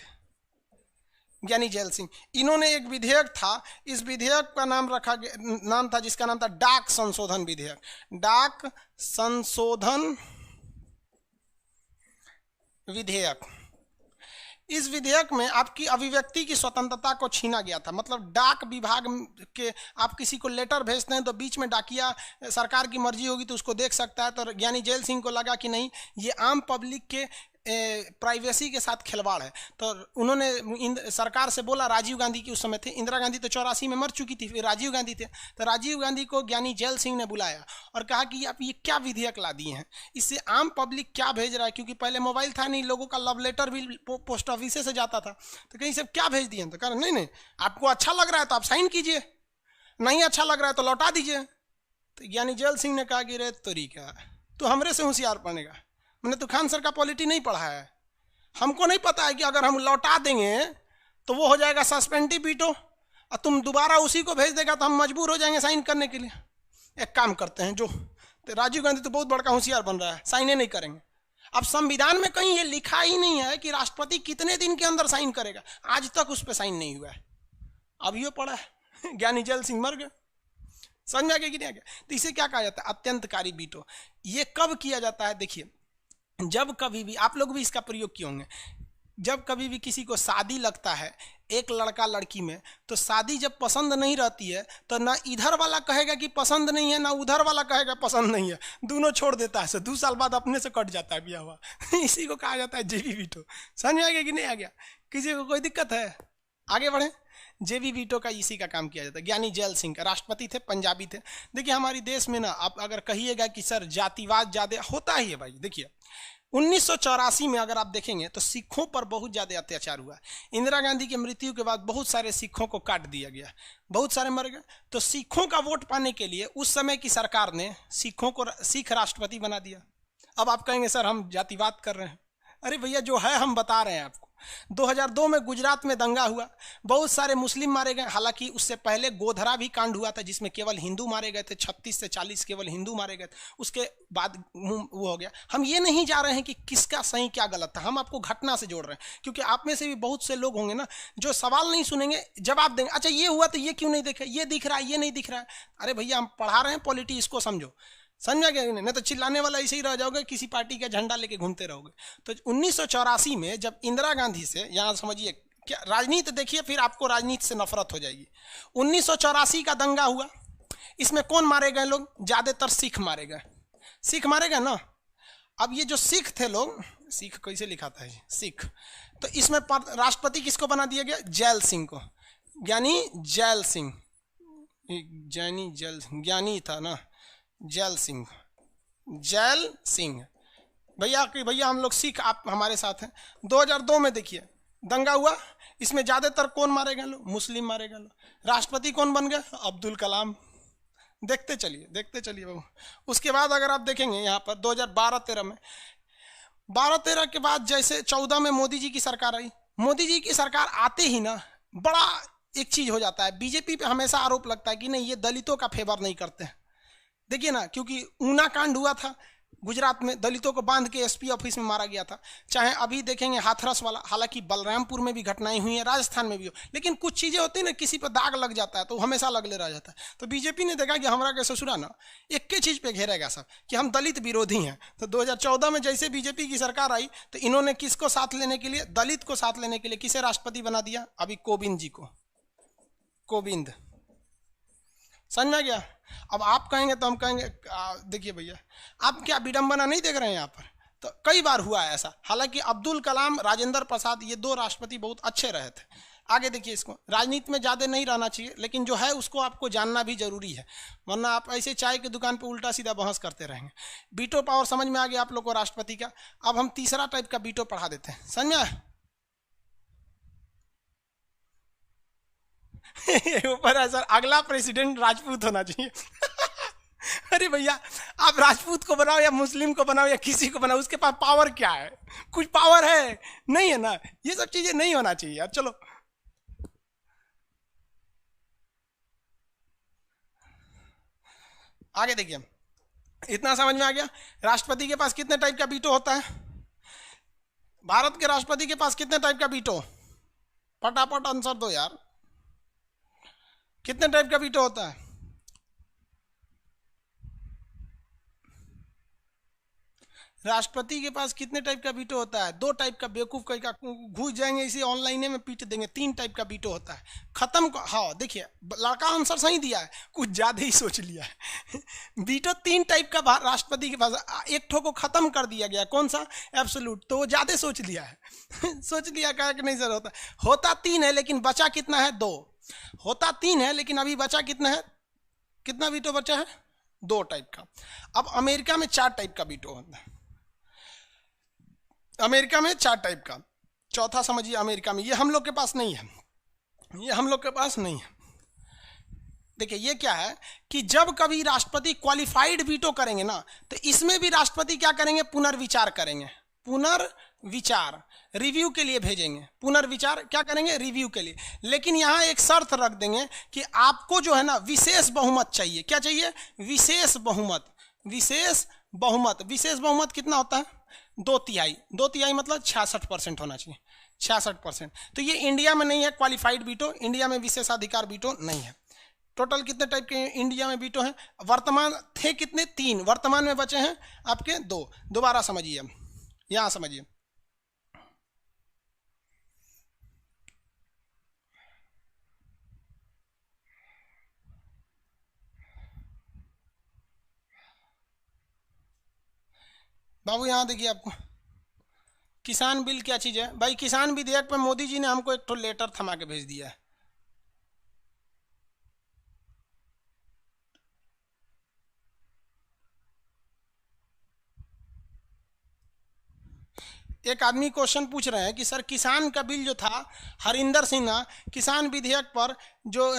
ज्ञानी जैल सिंह, इन्होंने एक विधेयक था, इस विधेयक का नाम रखा गया, नाम था जिसका नाम था डाक संशोधन विधेयक। डाक संशोधन विधेयक। इस विधेयक में आपकी अभिव्यक्ति की स्वतंत्रता को छीना गया था। मतलब डाक विभाग के आप किसी को लेटर भेजते हैं तो बीच में डाकिया सरकार की मर्जी होगी तो उसको देख सकता है। तो ज्ञानी जैल सिंह को लगा कि नहीं, ये आम पब्लिक के प्राइवेसी के साथ खिलवाड़ है। तो उन्होंने सरकार से बोला, राजीव गांधी की उस समय थे, इंदिरा गांधी तो 84 में मर चुकी थी, फिर राजीव गांधी थे। तो राजीव गांधी को ज्ञानी जैल सिंह ने बुलाया और कहा कि आप ये क्या विधेयक ला दिए हैं, इससे आम पब्लिक क्या भेज रहा है, क्योंकि पहले मोबाइल था नहीं, लोगों का लव लेटर भी पोस्ट ऑफिस से जाता था, तो कहीं से क्या भेज दिए। तो कहा नहीं नहीं, आपको अच्छा लग रहा है तो आप साइन कीजिए। नहीं अच्छा लग रहा है तो लौटा दीजिए। तो ज्ञानी जैल सिंह ने कहा कि रे तरीका, तो हमरे से होशियार बनेगा, मैंने तो खान सर का पॉलिटी नहीं पढ़ा है, हमको नहीं पता है कि अगर हम लौटा देंगे तो वो हो जाएगा सस्पेंडिव वीटो और तुम दोबारा उसी को भेज देगा तो हम मजबूर हो जाएंगे साइन करने के लिए। एक काम करते हैं, जो तो राजीव गांधी तो बहुत बड़का होशियार बन रहा है, साइन नहीं करेंगे। अब संविधान में कहीं ये लिखा ही नहीं है कि राष्ट्रपति कितने दिन के अंदर साइन करेगा, आज तक उस पर साइन नहीं हुआ है। अब ये पड़ा है ज्ञानी जैल सिंह मर गए, समझ आ गया कि नहीं आ गया। तो इसे क्या कहा जाता है, अत्यंतकारी वीटो। ये कब किया जाता है, देखिए जब कभी भी आप लोग भी इसका प्रयोग किए होंगे, जब कभी भी किसी को शादी लगता है एक लड़का लड़की में, तो शादी जब पसंद नहीं रहती है तो ना इधर वाला कहेगा कि पसंद नहीं है, ना उधर वाला कहेगा पसंद नहीं है, दोनों छोड़ देता है। 2 साल बाद अपने से कट जाता है ब्याह हुआ इसी को कहा जाता है जेबी वीटो। समझ आ गया कि नहीं आ गया, किसी को कोई दिक्कत है, आगे बढ़े। जेबी वीटो का इसी का काम किया जाता है। ज्ञानी जैल सिंह का राष्ट्रपति थे, पंजाबी थे। देखिए हमारे देश में ना, आप अगर कहिएगा कि सर जातिवाद ज्यादा होता ही है भाई, देखिए 1984 में अगर आप देखेंगे तो सिखों पर बहुत ज़्यादा अत्याचार हुआ। इंदिरा गांधी की मृत्यु के बाद बहुत सारे सिखों को काट दिया गया, बहुत सारे मर गए। तो सिखों का वोट पाने के लिए उस समय की सरकार ने सिखों को सिख राष्ट्रपति बना दिया। अब आप कहेंगे सर हम जातिवाद कर रहे हैं, अरे भैया जो है हम बता रहे हैं आपको। 2002 में गुजरात में दंगा हुआ, बहुत सारे मुस्लिम मारे गए। हालांकि उससे पहले गोधरा भी कांड हुआ था जिसमें केवल हिंदू मारे गए थे, 36 से 40 केवल हिंदू मारे गए थे। उसके बाद वो हो गया। हम ये नहीं जा रहे हैं कि किसका सही क्या गलत था, हम आपको घटना से जोड़ रहे हैं, क्योंकि आप में से भी बहुत से लोग होंगे ना जो सवाल नहीं सुनेंगे, जवाब देंगे, अच्छा ये हुआ तो ये क्यों नहीं देखे, ये दिख रहा है, ये नहीं दिख रहा है। अरे भैया हम पढ़ा रहे हैं पॉलिटी, इसको समझो, समझा गया नहीं तो चिल्लाने वाला ऐसे ही रह जाओगे, किसी पार्टी का झंडा लेके घूमते रहोगे। तो 1984 में जब इंदिरा गांधी से, यहाँ समझिए क्या राजनीति देखिए, फिर आपको राजनीति से नफरत हो जाएगी। 1984 का दंगा हुआ, इसमें कौन मारे गए लोग, ज्यादातर सिख मारे गए, सिख मारे गए ना। अब ये जो सिख थे लोग, सिख कैसे लिखा था सिख, तो इसमें राष्ट्रपति किसको बना दिया गया, जैल सिंह को, ज्ञानी जैल सिंह, ज्ञानी जैल, ज्ञानी था ना जैल सिंह, जैल सिंह भैया कि भैया हम लोग सिख, आप हमारे साथ हैं। 2002 में देखिए दंगा हुआ, इसमें ज्यादातर कौन मारे गए लोग, मुस्लिम मारे गए लोग। राष्ट्रपति कौन बन गए, अब्दुल कलाम। देखते चलिए बाबू। उसके बाद अगर आप देखेंगे यहाँ पर 2012-13 में, 12-13 के बाद जैसे 14 में मोदी जी की सरकार आई, मोदी जी की सरकार आते ही ना बड़ा एक चीज हो जाता है, बीजेपी पे हमेशा आरोप लगता है कि नहीं ये दलितों का फेवर नहीं करते हैं। देखिए ना, क्योंकि ऊना कांड हुआ था गुजरात में, दलितों को बांध के एसपी ऑफिस में मारा गया था। चाहे अभी देखेंगे हाथरस वाला, हालांकि बलरामपुर में भी घटनाएं हुई हैं, राजस्थान में भी हो, लेकिन कुछ चीजें होती है ना किसी पर दाग लग जाता है तो हमेशा लगले रह जाता है। तो बीजेपी ने देखा कि हमारा के ससुरा ना एक ही चीज पे घेरेगा सब, कि हम दलित विरोधी हैं। तो 2014 में जैसे बीजेपी की सरकार आई तो इन्होंने किसको साथ लेने के लिए, दलित को साथ लेने के लिए किसे राष्ट्रपति बना दिया, अभी कोविंद जी को, कोविंद। समझ में गया। अब आप कहेंगे तो हम कहेंगे देखिए भैया आप क्या विडंबना नहीं देख रहे हैं यहाँ पर, तो कई बार हुआ है ऐसा। हालांकि अब्दुल कलाम, राजेंद्र प्रसाद, ये 2 राष्ट्रपति बहुत अच्छे रहे थे। आगे देखिए, इसको राजनीति में ज़्यादा नहीं रहना चाहिए, लेकिन जो है उसको आपको जानना भी जरूरी है, वरना आप ऐसे चाय की दुकान पे उल्टा सीधा बहस करते रहेंगे। वीटो पावर समझ में आ गया आप लोग को राष्ट्रपति का। अब हम तीसरा टाइप का वीटो पढ़ा देते हैं, समझ में ऊपर है सर, अगला प्रेसिडेंट राजपूत होना चाहिए अरे भैया आप राजपूत को बनाओ या मुस्लिम को बनाओ या किसी को बनाओ, उसके पास पावर क्या है, कुछ पावर है नहीं है ना, ये सब चीजें नहीं होना चाहिए यार। चलो आगे देखिए, इतना समझ में आ गया। राष्ट्रपति के पास कितने टाइप का वीटो होता है, भारत के राष्ट्रपति के पास कितने टाइप का वीटो, फटाफट आंसर दो यार, कितने टाइप का वीटो होता है। राष्ट्रपति के पास कितने टाइप का वीटो होता है, 2 टाइप का। बेवकूफ कहीं का घुस जाएंगे इसी ऑनलाइन में पीट देंगे। 3 टाइप का वीटो होता है, खत्म। हाँ देखिए लड़का आंसर सही दिया है, कुछ ज्यादा ही सोच लिया है वीटो 3 टाइप का राष्ट्रपति के पास, एक ठो को खत्म कर दिया गया, कौन सा, एब्सोल्यूट, तो वो ज्यादा सोच लिया है सोच लिया कहा कि नहीं सर होता 3 है लेकिन बचा कितना है, 2 होता 3 है लेकिन अभी बचा कितना है, कितना वीटो बचा है, 2 टाइप का। अब अमेरिका में 4 टाइप का वीटो होता है, अमेरिका में 4 टाइप का। चौथा समझिए अमेरिका में, ये हम लोग के पास नहीं है, ये हम लोग के पास नहीं है। देखिए ये क्या है कि जब कभी राष्ट्रपति क्वालिफाइड वीटो करेंगे ना, तो इसमें भी राष्ट्रपति क्या करेंगे, पुनर्विचार करेंगे। पुनर्विचार, रिव्यू के लिए भेजेंगे। पुनर्विचार क्या करेंगे, रिव्यू के लिए। लेकिन यहां एक शर्त रख देंगे कि आपको जो है ना विशेष बहुमत चाहिए। क्या चाहिए, विशेष बहुमत। विशेष बहुमत, विशेष बहुमत कितना होता है, 2/3। 2/3 मतलब 66% होना चाहिए, 66%। तो ये इंडिया में नहीं है क्वालिफाइड वीटो, इंडिया में विशेषाधिकार वीटो नहीं है। टोटल कितने टाइप के इंडिया में वीटो हैं, वर्तमान थे कितने, 3, वर्तमान में बचे हैं आपके 2। दोबारा समझिए, यहां समझिए। बाबू यहां देखिए, आपको किसान बिल क्या चीज है भाई, किसान विधेयक पे मोदी जी ने हमको एक तो लेटर थमा के भेज दिया है। एक आदमी क्वेश्चन पूछ रहे हैं कि सर किसान का बिल जो था, हरिंदर सिन्हा किसान विधेयक पर जो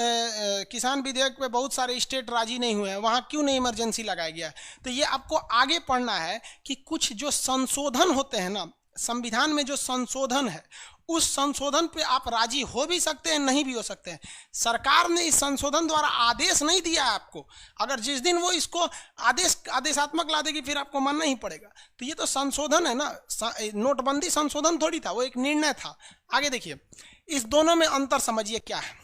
किसान विधेयक पे बहुत सारे स्टेट राजी नहीं हुए हैं, वहाँ क्यों नहीं इमरजेंसी लगाया गया। तो ये आपको आगे पढ़ना है कि कुछ जो संशोधन होते हैं ना, संविधान में जो संशोधन है, उस संशोधन पे आप राजी हो भी सकते हैं, नहीं भी हो सकते हैं। सरकार ने इस संशोधन द्वारा आदेश नहीं दिया है आपको। अगर जिस दिन वो इसको आदेशात्मक ला देगी, फिर आपको मानना ही पड़ेगा। तो ये तो संशोधन है ना, नोटबंदी संशोधन थोड़ी था, वो एक निर्णय था। आगे देखिए, इस दोनों में अंतर समझिए क्या है।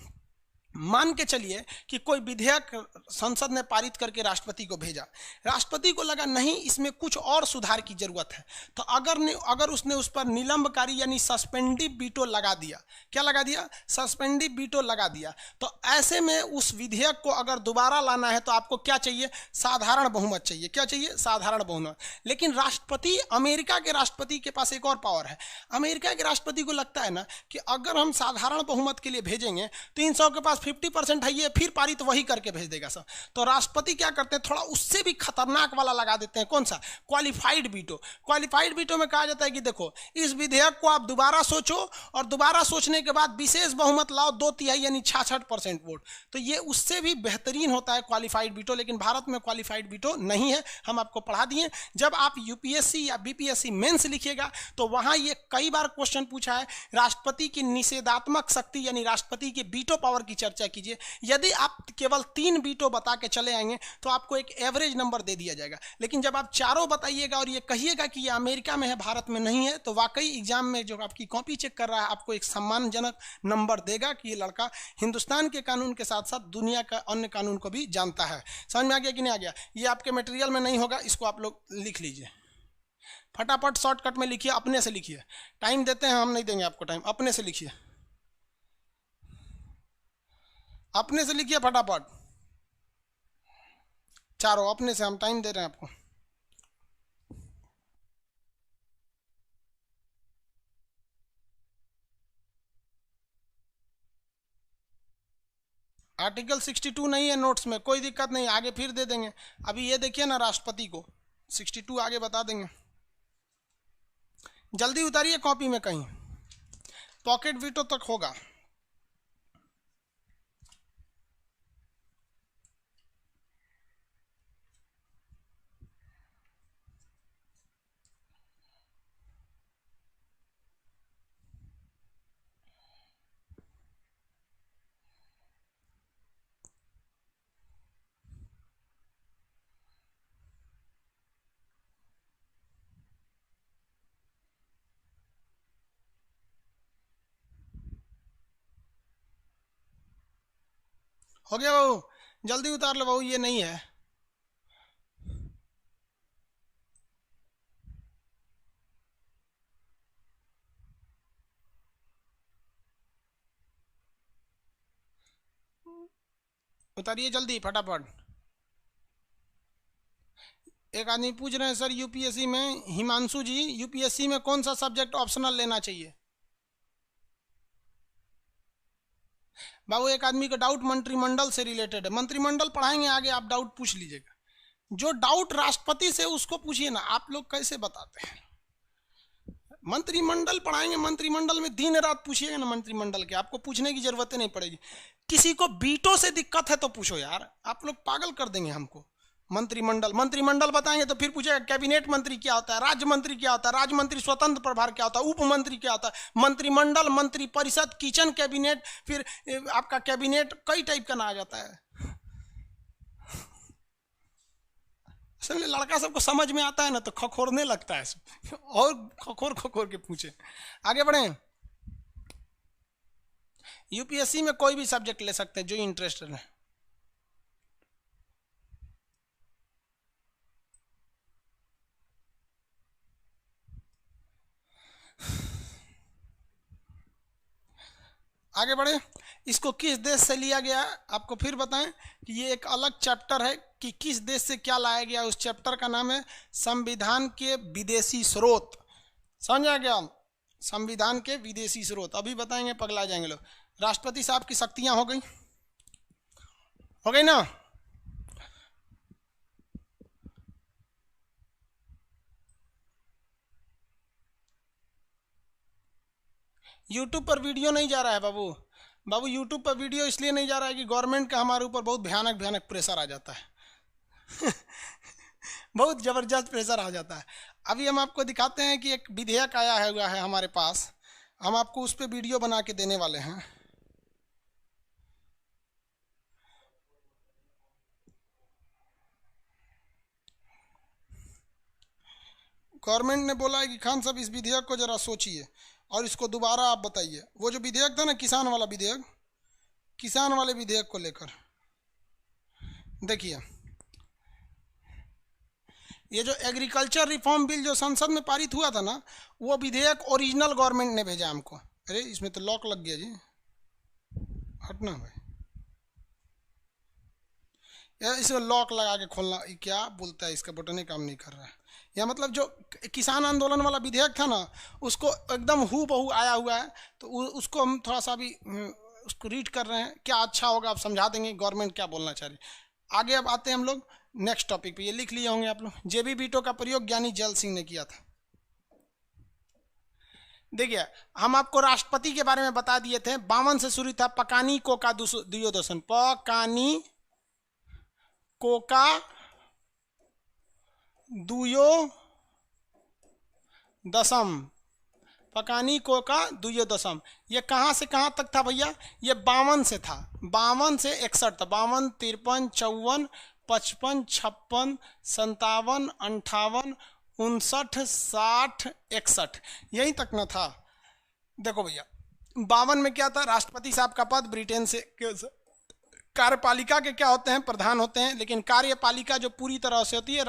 मान के चलिए कि कोई विधेयक संसद ने पारित करके राष्ट्रपति को भेजा, राष्ट्रपति को लगा नहीं इसमें कुछ और सुधार की जरूरत है, तो अगर उसने उस पर निलंबकारी यानी सस्पेंडिव वीटो लगा दिया। क्या लगा दिया, सस्पेंडिव वीटो लगा दिया। तो ऐसे में उस विधेयक को अगर दोबारा लाना है तो आपको क्या चाहिए, साधारण बहुमत चाहिए। क्या चाहिए, साधारण बहुमत। लेकिन राष्ट्रपति, अमेरिका के राष्ट्रपति के पास एक और पावर है। अमेरिका के राष्ट्रपति को लगता है ना कि अगर हम साधारण बहुमत के लिए भेजेंगे, 300 के पास 50% है, ये फिर पारित वही करके भेज देगा सर। तो राष्ट्रपति क्या करते हैं, थोड़ा उससे भी खतरनाक वाला लगा देते हैं। कौन सा, क्वालिफाइड वीटो। क्वालिफाइड वीटो में कहा जाता है कि देखो इस विधेयक को आप दोबारा सोचो, और दोबारा सोचने के बाद विशेष बहुमत लाओ, 2/3 यानी 66% वोट। तो ये उससे भी बेहतरीन होता है क्वालिफाइड वीटो। लेकिन भारत में क्वालिफाइड वीटो नहीं है, हम आपको पढ़ा दिए। जब आप यूपीएससी या बीपीएससी मेंस लिखिएगा तो वहां ये कई बार क्वेश्चन पूछा है, राष्ट्रपति की निषेधात्मक शक्ति यानी राष्ट्रपति के वीटो पावर की चर्चा कीजिए। यदि आप केवल 3 वीटो बता के चले आएंगे तो आपको एक एवरेज नंबर दे दिया जाएगा। लेकिन जब आप चारों बताइएगा और ये कहिएगा कि ये अमेरिका में है, भारत में नहीं है, तो वाकई एग्जाम में जो आपकी कॉपी चेक कर रहा है आपको एक सम्मानजनक नंबर देगा कि ये लड़का हिंदुस्तान के कानून के साथ साथ दुनिया का अन्य कानून को भी जानता है। समझ में आ गया कि नहीं आ गया। ये आपके मटेरियल में नहीं होगा, इसको आप लोग लिख लीजिए फटाफट, शॉर्टकट में लिखिए, अपने से लिखिए। टाइम देते हैं, हम नहीं देंगे आपको टाइम, अपने से लिखिए, अपने से लिखिए फटाफट, चारों अपने से, हम टाइम दे रहे हैं आपको। आर्टिकल 62 नहीं है नोट्स में, कोई दिक्कत नहीं, आगे फिर दे देंगे। अभी ये देखिए ना, राष्ट्रपति को 62 आगे बता देंगे। जल्दी उतारिए कॉपी में, कहीं पॉकेट वीटो तक होगा। हो गया बाबू, जल्दी उतार लो बाबू, ये नहीं है। उतारिए जल्दी फटाफट। एक आदमी पूछ रहे हैं सर यूपीएससी में, हिमांशु जी, यूपीएससी में कौन सा सब्जेक्ट ऑप्शनल लेना चाहिए। बाबू एक आदमी का डाउट मंत्रिमंडल से रिलेटेड है, मंत्रिमंडल पढ़ाएंगे आगे, आप डाउट पूछ लीजिएगा। जो डाउट राष्ट्रपति से उसको पूछिए ना, आप लोग कैसे बताते हैं। मंत्रिमंडल पढ़ाएंगे, मंत्रिमंडल में दिन रात पूछिएगा ना मंत्रिमंडल के, आपको पूछने की जरूरत ही नहीं पड़ेगी। किसी को बीटो से दिक्कत है तो पूछो यार, आप लोग पागल कर देंगे हमको। मंत्रिमंडल मंत्रिमंडल बताएंगे तो फिर पूछेगा कैबिनेट मंत्री क्या होता है, राज्य मंत्री क्या होता है, राज्य मंत्री स्वतंत्र प्रभार क्या होता है, उप मंत्री क्या होता है, मंत्रिमंडल, मंत्री परिषद, किचन कैबिनेट, फिर आपका कैबिनेट कई टाइप का ना आ जाता है। असल में लड़का सबको समझ में आता है ना तो खखोरने लगता है और खखोर खखोर के पूछे। आगे बढ़े। यूपीएससी में कोई भी सब्जेक्ट ले सकते हैं जो इंटरेस्टेड है। आगे बढ़े। इसको किस देश से लिया गया है आपको फिर बताएं कि ये एक अलग चैप्टर है कि किस देश से क्या लाया गया। उस चैप्टर का नाम है संविधान के विदेशी स्रोत। समझा गया? संविधान के विदेशी स्रोत। अभी बताएंगे, पगला जाएंगे लोग। राष्ट्रपति साहब की शक्तियां हो गई ना। यूट्यूब पर वीडियो नहीं जा रहा है बाबू यूट्यूब पर वीडियो इसलिए नहीं जा रहा है कि गवर्नमेंट का हमारे ऊपर बहुत भयानक भयानक प्रेशर आ जाता है बहुत ज़बरदस्त प्रेशर आ जाता है। अभी हम आपको दिखाते हैं कि एक विधेयक आया हुआ है हमारे पास, हम आपको उस पर वीडियो बना के देने वाले हैं। गवर्नमेंट ने बोला है कि खान साहब इस विधेयक को जरा सोचिए और इसको दोबारा आप बताइए। वो जो विधेयक था ना, किसान वाला विधेयक, किसान वाले विधेयक को लेकर देखिए, ये जो एग्रीकल्चर रिफॉर्म बिल जो संसद में पारित हुआ था ना, वो विधेयक ओरिजिनल गवर्नमेंट ने भेजा हमको। अरे इसमें तो लॉक लग गया जी, हटना भाई, यार इसमें लॉक लगा के खोलना, क्या बोलता है, इसका बटन ही काम नहीं कर रहा है। या मतलब जो किसान आंदोलन वाला विधेयक था ना, उसको एकदम हू बहू आया हुआ है, तो उसको हम थोड़ा सा भी उसको रीड कर रहे हैं, क्या अच्छा होगा आप समझा देंगे गवर्नमेंट क्या बोलना चाह रही। आगे अब आते हैं हम लोग नेक्स्ट टॉपिक पे। ये लिख लिए होंगे आप लोग, जेबी वीटो का प्रयोग ज्ञानी जैल सिंह ने किया था। देखिए हम आपको राष्ट्रपति के बारे में बता दिए थे, 52 से शुरू था। पकानी कोका दुयोदशन, पकानी कोका दुयो दशम, पकानी कोका दुयो दशम। ये कहाँ से कहाँ तक था भैया? ये 52 से था, 52 से 61 था। 52, 53, 54, 55, 56, 57, 58, 59, 60, 61, यहीं तक न था। देखो भैया 52 में क्या था? राष्ट्रपति साहब का पद ब्रिटेन से, कार्यपालिका के क्या होते हैं? प्रधान होते हैं, लेकिन कार्यपालिका जो पूरी तरह से होती है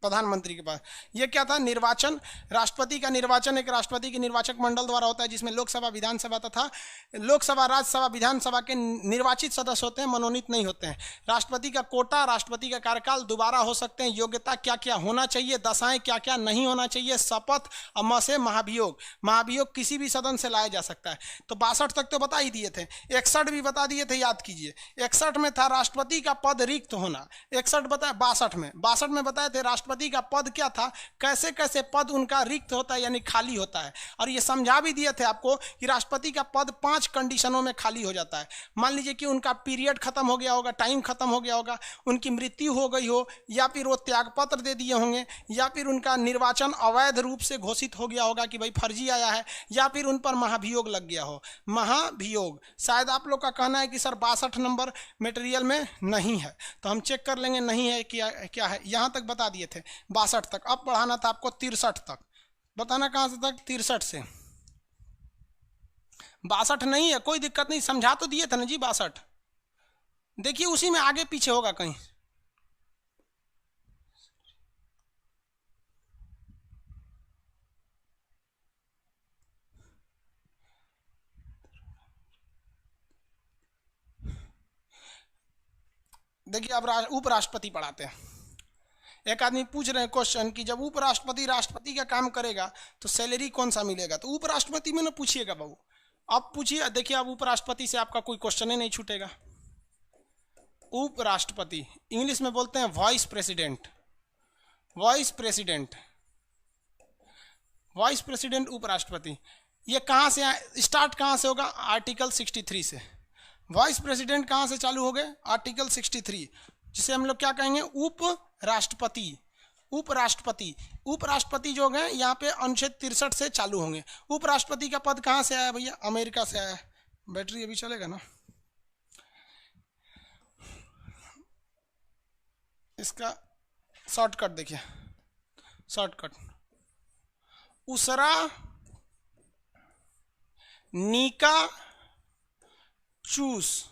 प्रधानमंत्री के पास। ये क्या था? निर्वाचन। राष्ट्रपति का निर्वाचन एक राष्ट्रपति के निर्वाचक मंडल द्वारा होता है, जिसमें लोकसभा, विधानसभा तथा लोकसभा, राज्यसभा, विधानसभा के निर्वाचित सदस्य होते हैं, मनोनीत नहीं होते हैं। राष्ट्रपति का कोटा, राष्ट्रपति का कार्यकाल दोबारा हो सकते हैं। योग्यता क्या क्या होना चाहिए, दशाएं क्या क्या नहीं होना चाहिए, शपथ, अम से महाभियोग। महाभियोग किसी भी सदन से लाया जा सकता है। तो 62 तक तो बता ही दिए थे, 61 भी बता दिए थे, याद कीजिए। 61 में था राष्ट्रपति का पद रिक्त होना, 61 बताया। 62 में बताए थे राष्ट्रपति का पद क्या था, कैसे कैसे पद उनका रिक्त होता है, यानी खाली होता है। और ये समझा भी दिए थे आपको कि राष्ट्रपति का पद 5 कंडीशनों में खाली हो जाता है। मान लीजिए कि उनका पीरियड खत्म हो गया होगा, टाइम खत्म हो गया होगा, उनकी मृत्यु हो गई हो, या फिर वो त्यागपत्र दे दिए होंगे, या फिर उनका निर्वाचन अवैध रूप से घोषित हो गया होगा कि भाई फर्जी आया है, या फिर उन पर महाभियोग लग गया हो। महाभियोग शायद आप लोग का कहना है कि सर 62 नंबर मटेरियल में नहीं है, तो हम चेक कर लेंगे नहीं है क्या है। यहाँ तक बता दिए थे 62 तक। अब बढ़ाना था आपको 63 तक। बताना कहाँ से तक? 63 से। 62 नहीं है, कोई दिक्कत नहीं, समझा तो दिए थे ना जी 62। देखिए उसी में आगे पीछे होगा कहीं। देखिए अब उपराष्ट्रपति पढ़ाते हैं। एक आदमी पूछ रहे हैं क्वेश्चन कि जब उपराष्ट्रपति राष्ट्रपति का काम करेगा तो सैलरी कौन सा मिलेगा? तो उपराष्ट्रपति में ना पूछिएगा बाबू, अब पूछिए। देखिए अब उपराष्ट्रपति से आपका कोई क्वेश्चन ही नहीं छूटेगा। उपराष्ट्रपति इंग्लिश में बोलते हैं vice president. Vice president vice president उपराष्ट्रपति, ये कहाँ से स्टार्ट कहाँ से होगा? आर्टिकल 63 से। वाइस प्रेसिडेंट कहाँ से चालू हो गए? आर्टिकल 63, जिसे हम लोग क्या कहेंगे? उपराष्ट्रपति। उपराष्ट्रपति, उपराष्ट्रपति जो गए यहाँ पे अनुच्छेद 63 से चालू होंगे। उपराष्ट्रपति का पद कहाँ से आया भैया? अमेरिका से आया। बैटरी अभी चलेगा ना? इसका शॉर्टकट देखिए, शॉर्टकट उसरा नीका चूस।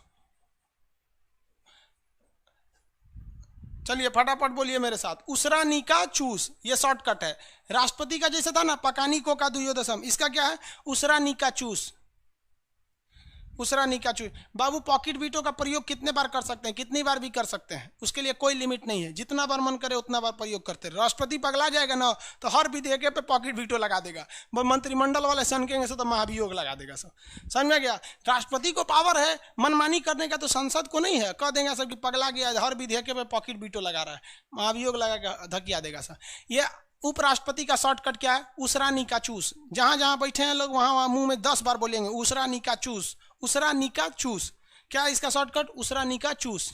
चलिए फटाफट बोलिए मेरे साथ, उसरा नीका चूस, ये शॉर्टकट है। राष्ट्रपति का जैसे था ना पकानी को का दुयोदशम, इसका क्या है? उसरा नीका चूस। उसरा नीका चूस। बाबू पॉकेट वीटो का प्रयोग कितने बार कर सकते हैं? कितनी बार भी कर सकते हैं, उसके लिए कोई लिमिट नहीं है, जितना बार मन करे उतना बार प्रयोग करते हैं। राष्ट्रपति पगला जाएगा ना तो हर विधेयक पे पॉकेट वीटो लगा देगा, वो मंत्रिमंडल वाले सनकेंगे से तो महाभियोग लगा देगा। सब समझ में गया? राष्ट्रपति को पावर है मनमानी करने का, तो संसद को नहीं है। कह देंगे सब कि पगला गया, हर विधेयक पे पॉकेट वीटो लगा रहा है, महाभियोग लगा धकिया देगा सर। ये उपराष्ट्रपति का शॉर्टकट क्या है? उसरा नीका चूस। जहां जहां बैठे हैं लोग वहां वहां मुंह में 10 बार बोलेंगे उसरा नीका चूस, उसरा नीका चूस। क्या है इसका शॉर्टकट? उसरा नीका चूस।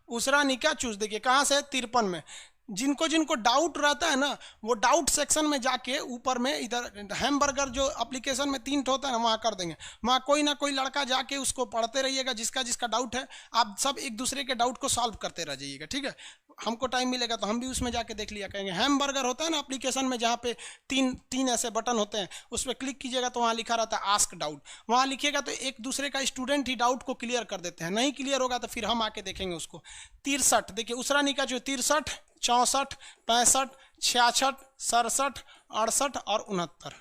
उसरा नीका चूस देखिए कहां से? 53 में। जिनको जिनको डाउट रहता है ना, वो डाउट सेक्शन में जाके ऊपर में इधर हैमबर्गर जो एप्लीकेशन में 3 होता है ना, वहाँ कर देंगे। वहाँ कोई ना कोई लड़का जाके उसको पढ़ते रहिएगा, जिसका जिसका डाउट है। आप सब एक दूसरे के डाउट को सॉल्व करते रह जाइएगा, ठीक है? हमको टाइम मिलेगा तो हम भी उसमें जाके देख लिया करेंगे। हैमबर्गर होता है ना एप्लीकेशन में, जहाँ पे तीन ऐसे बटन होते हैं, उस पर क्लिक कीजिएगा तो वहाँ लिखा रहता है आस्क डाउट। वहाँ लिखिएगा तो एक दूसरे का स्टूडेंट ही डाउट को क्लियर कर देते हैं। नहीं क्लियर होगा तो फिर हम आके देखेंगे उसको। 63 देखिए, उसरा नीका जो 63, 64, 65, 66, 67, 68 और 69,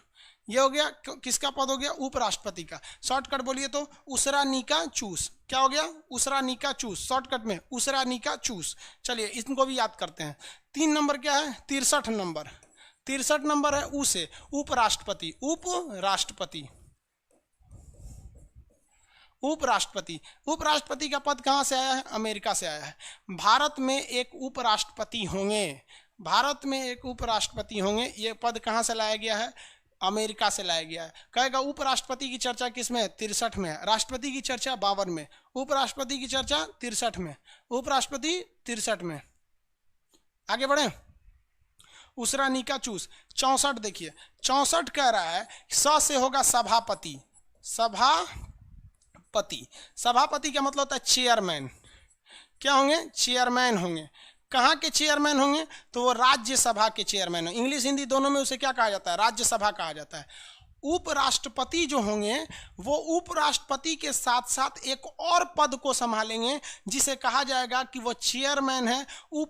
ये हो गया किसका पद? हो गया उपराष्ट्रपति का। शॉर्टकट बोलिए तो उसरा नीका चूस। क्या हो गया? उसरा नीका चूस, शॉर्टकट में उसरा नीका चूस। चलिए इनको भी याद करते हैं। 3 नंबर क्या है? 63 नंबर। 63 नंबर है उ से, उपराष्ट्रपति। उपराष्ट्रपति, उपराष्ट्रपति। उपराष्ट्रपति का पद कहाँ से आया है? अमेरिका से आया है। भारत में एक उपराष्ट्रपति होंगे, भारत में एक उपराष्ट्रपति होंगे। ये पद कहाँ से लाया गया है? अमेरिका से लाया गया है। कहेगा उपराष्ट्रपति की चर्चा किस में है? 63 में है। राष्ट्रपति की चर्चा 52 में, उपराष्ट्रपति की चर्चा 63 में, उपराष्ट्रपति 63 में। आगे बढ़े। उसरा नीका चूस 64 देखिए, 64 कह रहा है स से होगा सभापति। सभापति, सभापति का मतलब होता है चेयरमैन। क्या होंगे? चेयरमैन होंगे। कहाँ के चेयरमैन होंगे? तो वो राज्यसभा के चेयरमैन होंगे। इंग्लिश हिंदी दोनों में उसे क्या कहा जाता है? राज्यसभा कहा जाता है। उपराष्ट्रपति जो होंगे वो उपराष्ट्रपति के साथ साथ एक और पद को संभालेंगे, जिसे कहा जाएगा कि वो चेयरमैन है वो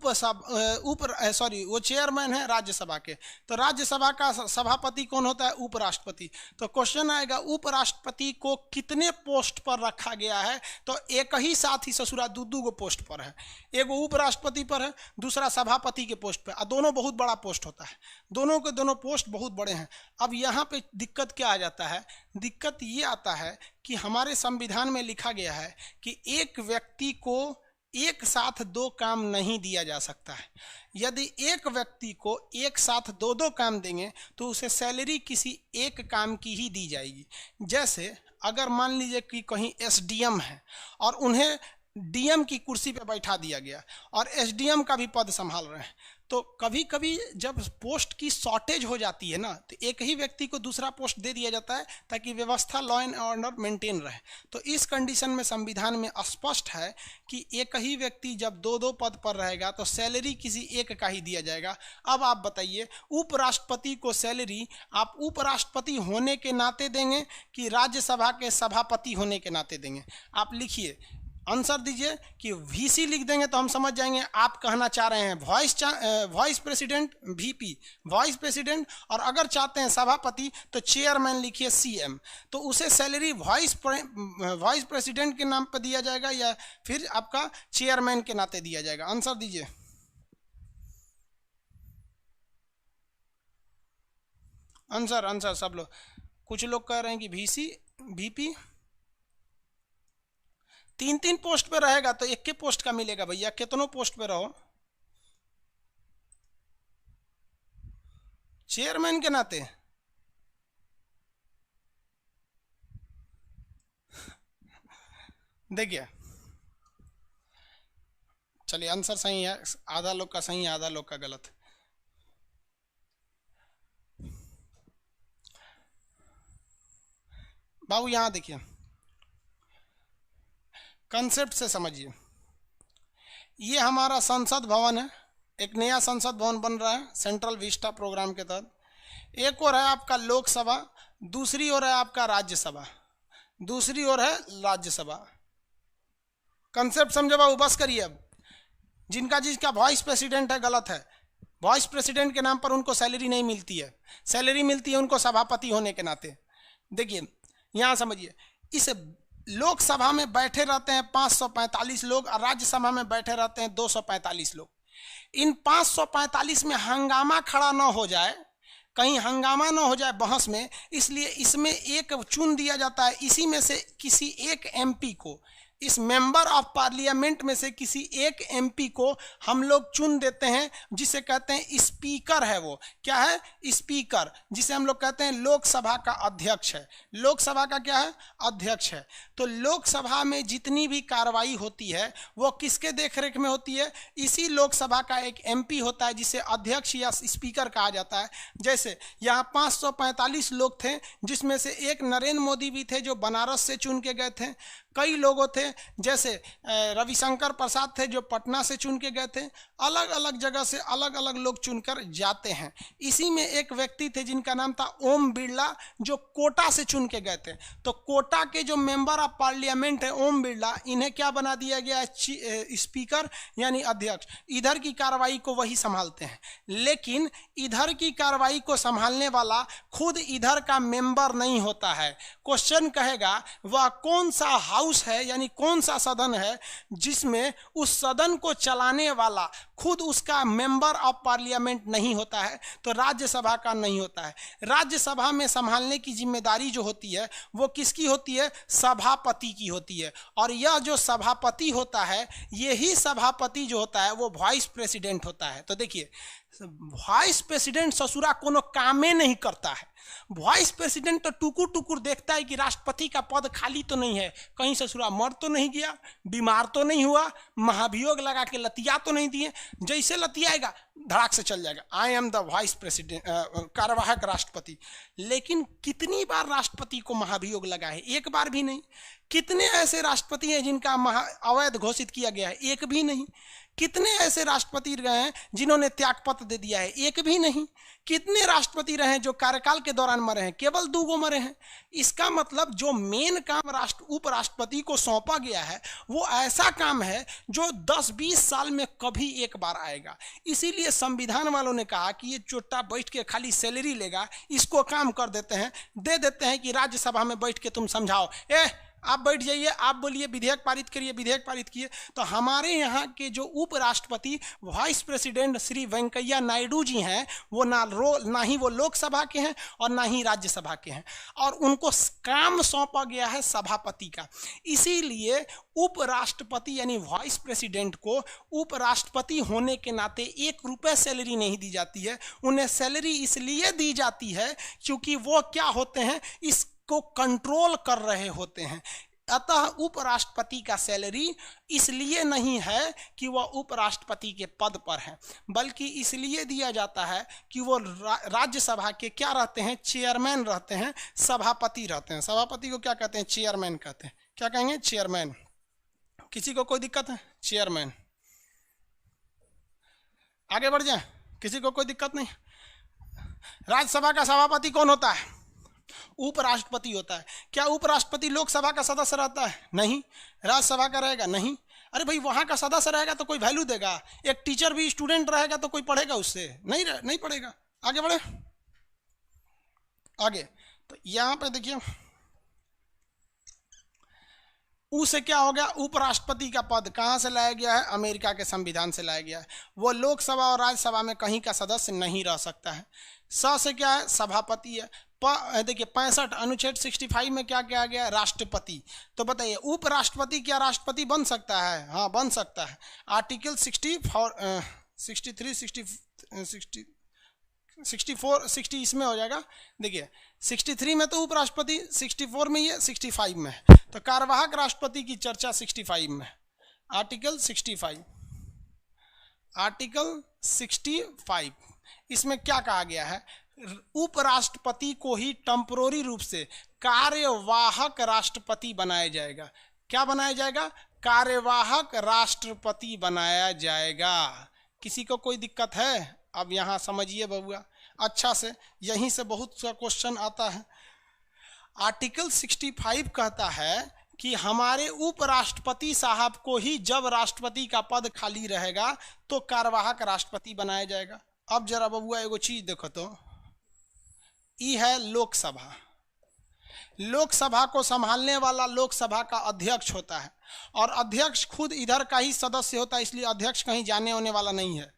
चेयरमैन है राज्यसभा के। तो राज्यसभा का सभापति कौन होता है? उपराष्ट्रपति। तो क्वेश्चन आएगा उपराष्ट्रपति को कितने पोस्ट पर रखा गया है? तो एक ही साथ ही ससुरा दू गो पोस्ट पर है। एगो उपराष्ट्रपति पर है, दूसरा सभापति के पोस्ट पर। दोनों बहुत बड़ा पोस्ट होता है, दोनों के दोनों पोस्ट बहुत बड़े हैं। अब यहाँ पे दिक्कत क्या आ जाता है? दिक्कत ये आता है कि हमारे संविधान में लिखा गया है कि एक व्यक्ति को एक साथ 2 काम नहीं दिया जा सकता है। यदि एक व्यक्ति को एक साथ 2 काम देंगे तो उसे सैलरी किसी एक काम की ही दी जाएगी। जैसे अगर मान लीजिए कि कहीं एसडीएम है और उन्हें डीएम की कुर्सी पे बैठा दिया गया और एसडीएम का भी पद संभाल रहे हैं, तो कभी कभी जब पोस्ट की शॉर्टेज हो जाती है ना, तो एक ही व्यक्ति को दूसरा पोस्ट दे दिया जाता है ताकि व्यवस्था, लॉ एंड ऑर्डर मेंटेन रहे। तो इस कंडीशन में संविधान में स्पष्ट है कि एक ही व्यक्ति जब 2 पद पर रहेगा तो सैलरी किसी एक का ही दिया जाएगा। अब आप बताइए, उपराष्ट्रपति को सैलरी आप उपराष्ट्रपति होने के नाते देंगे कि राज्यसभा के सभापति होने के नाते देंगे? आप लिखिए, आंसर दीजिए। कि वीसी लिख देंगे तो हम समझ जाएंगे आप कहना चाह रहे हैं vice president, VP, vice president, और अगर चाहते हैं सभापति तो चेयरमैन लिखिए, सीएम। तो उसे सैलरी वाइस प्रेसिडेंट के नाम पर दिया जाएगा या फिर आपका चेयरमैन के नाते दिया जाएगा? आंसर दीजिए। आंसर सब लोग। कुछ लोग कह रहे हैं कि वीसी, वीपी। 3 पोस्ट पे रहेगा तो एक के पोस्ट का मिलेगा भैया, कितनों पोस्ट पे रहो। चेयरमैन के नाते। देखिए, चलिए आंसर सही है, आधा लोग का सही है, आधा लोग का गलत। बाबू यहां देखिए, कंसेप्ट से समझिए। ये हमारा संसद भवन है, एक नया संसद भवन बन रहा है सेंट्रल विस्टा प्रोग्राम के तहत। एक और है आपका लोकसभा, दूसरी ओर है आपका राज्यसभा, दूसरी ओर है राज्यसभा। कंसेप्ट समझे बाबू, बस करिए अब। जिनका जिसका वाइस प्रेसिडेंट है गलत है। वाइस प्रेसिडेंट के नाम पर उनको सैलरी नहीं मिलती है, सैलरी मिलती है उनको सभापति होने के नाते। देखिए यहां समझिए, इस लोकसभा में बैठे रहते हैं 545 लोग और राज्यसभा में बैठे रहते हैं 245 लोग। इन 545 में हंगामा खड़ा ना हो जाए, कहीं हंगामा ना हो जाए बहस में, इसलिए इसमें एक चुन दिया जाता है। इसी में से किसी एक एमपी को, इस मेंबर ऑफ पार्लियामेंट में से किसी एक एमपी को हम लोग चुन देते हैं, जिसे कहते हैं स्पीकर है। वो क्या है? स्पीकर, जिसे हम लोग कहते हैं लोकसभा का अध्यक्ष है। लोकसभा का क्या है? अध्यक्ष है। तो लोकसभा में जितनी भी कार्रवाई होती है वो किसके देखरेख में होती है? इसी लोकसभा का एक एमपी होता है जिसे अध्यक्ष या स्पीकर कहा जाता है। जैसे यहाँ 545 लोग थे, जिसमें से एक नरेंद्र मोदी भी थे जो बनारस से चुन के गए थे। कई लोगों थे, जैसे रविशंकर प्रसाद थे जो पटना से चुन के गए थे। अलग अलग जगह से अलग अलग लोग चुनकर जाते हैं। इसी में एक व्यक्ति थे जिनका नाम था ओम बिरला, जो कोटा से चुन के गए थे। तो कोटा के जो मेंबर ऑफ पार्लियामेंट है ओम बिरला, इन्हें क्या बना दिया गया है? स्पीकर यानी अध्यक्ष। इधर की कार्रवाई को वही संभालते हैं, लेकिन इधर की कार्रवाई को संभालने वाला खुद इधर का मेंबर नहीं होता है। क्वेश्चन कहेगा वह कौन सा हाउस है, यानी कौन सा सदन है जिसमें उस सदन को चलाने वाला खुद उसका मेंबर ऑफ पार्लियामेंट नहीं होता है? तो राज्यसभा का नहीं होता है। राज्यसभा में संभालने की जिम्मेदारी जो होती है वो किसकी होती है? सभापति की होती है। और यह जो सभापति होता है, यही सभापति जो होता है वो वाइस प्रेसिडेंट होता है। तो देखिए, वाइस प्रेसिडेंट ससुरा कोनो कामे नहीं करता है। वाइस प्रेसिडेंट तो टुकुर टुकुर देखता है कि राष्ट्रपति का पद खाली तो नहीं है, कहीं ससुरा मर तो नहीं गया, बीमार तो नहीं हुआ, महाभियोग लगा के लतिया तो नहीं दिए। जैसे लतियाएगा धड़ाक से चल जाएगा, I am the vice president, कार्यवाहक राष्ट्रपति। लेकिन कितनी बार राष्ट्रपति को महाभियोग लगा है? एक बार भी नहीं। कितने ऐसे राष्ट्रपति हैं जिनका अवैध घोषित किया गया है? एक भी नहीं। कितने ऐसे राष्ट्रपति रहे हैं जिन्होंने त्यागपत्र दे दिया है? एक भी नहीं। कितने राष्ट्रपति रहे हैं जो कार्यकाल के दौरान मरे हैं? केवल 2 मरे हैं। इसका मतलब जो मेन काम उपराष्ट्रपति को सौंपा गया है वो ऐसा काम है जो 10-20 साल में कभी एक बार आएगा। इसीलिए संविधान वालों ने कहा कि ये चोट्टा बैठ के खाली सैलरी लेगा, इसको काम कर देते हैं, दे देते हैं कि राज्यसभा में बैठ के तुम समझाओ, आप बैठ जाइए, आप बोलिए विधेयक पारित करिए, विधेयक पारित किए। तो हमारे यहाँ के जो उपराष्ट्रपति वाइस प्रेसिडेंट श्री वेंकैया नायडू जी हैं, वो ना ही वो लोकसभा के हैं और ना ही राज्यसभा के हैं, और उनको काम सौंपा गया है सभापति का। इसीलिए उपराष्ट्रपति यानी वाइस प्रेसिडेंट को उपराष्ट्रपति होने के नाते 1 रुपये सैलरी नहीं दी जाती है। उन्हें सैलरी इसलिए दी जाती है क्योंकि वो क्या होते हैं, इस को कंट्रोल कर रहे होते हैं। अतः उपराष्ट्रपति का सैलरी इसलिए नहीं है कि वह उपराष्ट्रपति के पद पर है, बल्कि इसलिए दिया जाता है कि वो राज्यसभा के क्या रहते हैं? चेयरमैन रहते हैं, सभापति रहते हैं। सभापति को क्या कहते हैं? चेयरमैन कहते हैं। क्या कहेंगे? चेयरमैन। किसी को कोई दिक्कत है? चेयरमैन। आगे बढ़ जाए, किसी को कोई दिक्कत नहीं। राज्यसभा का सभापति कौन होता है? उपराष्ट्रपति होता है। क्या उपराष्ट्रपति लोकसभा का सदस्य रहता है? नहीं। राज्यसभा का रहेगा? नहीं। अरे भाई, वहां का सदस्य रहेगा तो कोई वैल्यू देगा? एक टीचर भी स्टूडेंट रहेगा तो कोई पढ़ेगा उससे? नहीं पढ़ेगा। आगे बढ़े, आगे। तो यहां पे देखिए, उसे क्या हो गया? उपराष्ट्रपति का पद कहां से लाया गया है? अमेरिका के संविधान से लाया गया है। वो लोकसभा और राज्यसभा में कहीं का सदस्य नहीं रह सकता है। से क्या है? सभापति है। देखिए 65 अनुच्छेद 65 में क्या किया गया? राष्ट्रपति। तो बताइए, उपराष्ट्रपति क्या राष्ट्रपति बन सकता है? हाँ, बन सकता है। आर्टिकल 64, 63, 60 64 60 इसमें हो जाएगा। देखिए 63 में तो उपराष्ट्रपति, 64 में ये, 65 में, तो कार्यवाहक राष्ट्रपति की चर्चा 65 में। आर्टिकल 65, आर्टिकल 65 इसमें क्या कहा गया है? उपराष्ट्रपति को ही टेम्पोररी रूप से कार्यवाहक राष्ट्रपति बनाया जाएगा। क्या बनाया जाएगा? कार्यवाहक राष्ट्रपति बनाया जाएगा। किसी को कोई दिक्कत है? अब यहां समझिए बबुआ अच्छा से, यहीं से बहुत सा क्वेश्चन आता है। आर्टिकल 65 कहता है कि हमारे उपराष्ट्रपति साहब को ही जब राष्ट्रपति का पद खाली रहेगा तो कार्यवाहक राष्ट्रपति बनाया जाएगा। अब जरा बबुआ एगो चीज देखो तो, ये है लोकसभा। लोकसभा को संभालने वाला लोकसभा का अध्यक्ष होता है, और अध्यक्ष खुद इधर का ही सदस्य होता है, इसलिए अध्यक्ष कहीं जाने होने वाला नहीं है।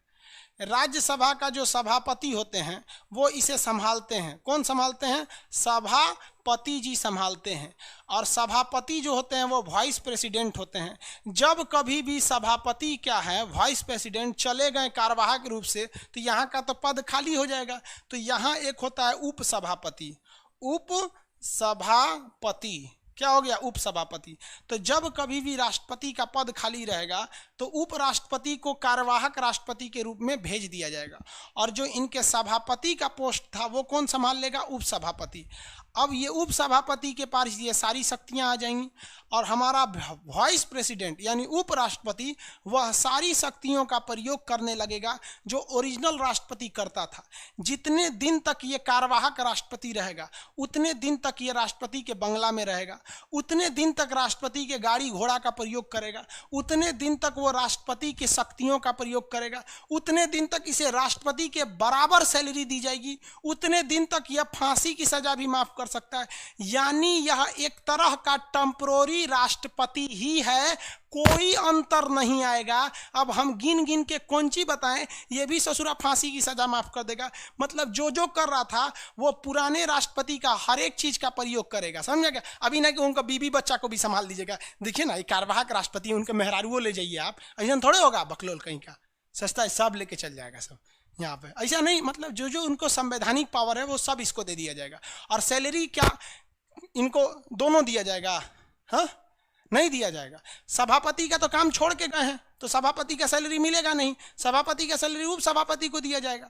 राज्यसभा का जो सभापति होते हैं वो इसे संभालते हैं। कौन संभालते हैं? सभापति जी संभालते हैं। और सभापति जो होते हैं वो वाइस प्रेसिडेंट होते हैं। जब कभी भी सभापति क्या है, वाइस प्रेसिडेंट चले गए कार्यवाहक रूप से, तो यहाँ का तो पद खाली हो जाएगा। तो यहाँ एक होता है उप सभापति। उप सभापति क्या हो गया? उपसभापति। तो जब कभी भी राष्ट्रपति का पद खाली रहेगा तो उपराष्ट्रपति को कार्यवाहक राष्ट्रपति के रूप में भेज दिया जाएगा, और जो इनके सभापति का पोस्ट था वो कौन संभाल लेगा? उपसभापति। अब ये उपसभापति के पास ये सारी शक्तियां आ जाएंगी, और हमारा वाइस प्रेसिडेंट यानी उपराष्ट्रपति वह सारी शक्तियों का प्रयोग करने लगेगा जो ओरिजिनल राष्ट्रपति करता था। जितने दिन तक ये कार्यवाहक राष्ट्रपति रहेगा उतने दिन तक ये राष्ट्रपति के बंगला में रहेगा, उतने दिन तक राष्ट्रपति के गाड़ी घोड़ा का प्रयोग करेगा, उतने दिन तक वो राष्ट्रपति की शक्तियों का प्रयोग करेगा, उतने दिन तक इसे राष्ट्रपति के बराबर सैलरी दी जाएगी, उतने दिन तक यह फांसी की सजा भी माफ कर सकता है। यानी यह एक तरह का टेम्पोररी राष्ट्रपति ही है, कोई अंतर नहीं आएगा। अब हम गिन गिन के कौन सी बताएं, ये भी ससुरा फांसी की सजा माफ कर देगा। मतलब जो जो कर रहा था वो पुराने राष्ट्रपति का हर एक चीज का प्रयोग करेगा, समझा क्या? अभी ना कि उनका बीबी बच्चा को भी संभाल दीजिएगा। देखिए ना, ये कार्यवाहक राष्ट्रपति, उनके मेहरारुओं ले जाइए आप, ऐसा थोड़े होगा बकलोल कहीं का, सस्ता है, सब लेके चल जाएगा सब यहाँ पे। ऐसा नहीं, मतलब जो जो उनको संवैधानिक पावर है वो सब इसको दे दिया जाएगा। और सैलरी क्या इनको दोनों दिया जाएगा? हाँ, नहीं दिया जाएगा। सभापति का तो काम छोड़ के गए हैं तो सभापति का सैलरी मिलेगा नहीं, सभापति का सैलरी उप सभापति को दिया जाएगा।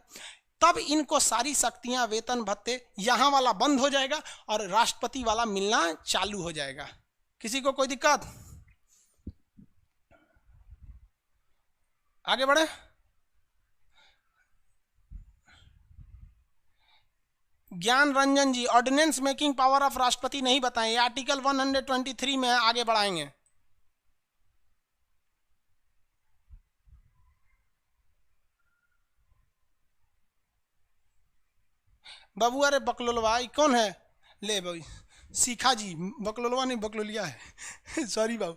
तब इनको सारी शक्तियां, वेतन भत्ते यहां वाला बंद हो जाएगा और राष्ट्रपति वाला मिलना चालू हो जाएगा। किसी को कोई दिक्कत? आगे बढ़े। ज्ञान रंजन जी, ऑर्डिनेंस मेकिंग पावर ऑफ राष्ट्रपति नहीं बताएं, ये आर्टिकल 123 में है, आगे बढ़ाएंगे। बबुआ रे बकलोलवा कौन है? ले भाई सीखा जी, बकलोलवा नहीं बकलोलिया है सॉरी बाबू।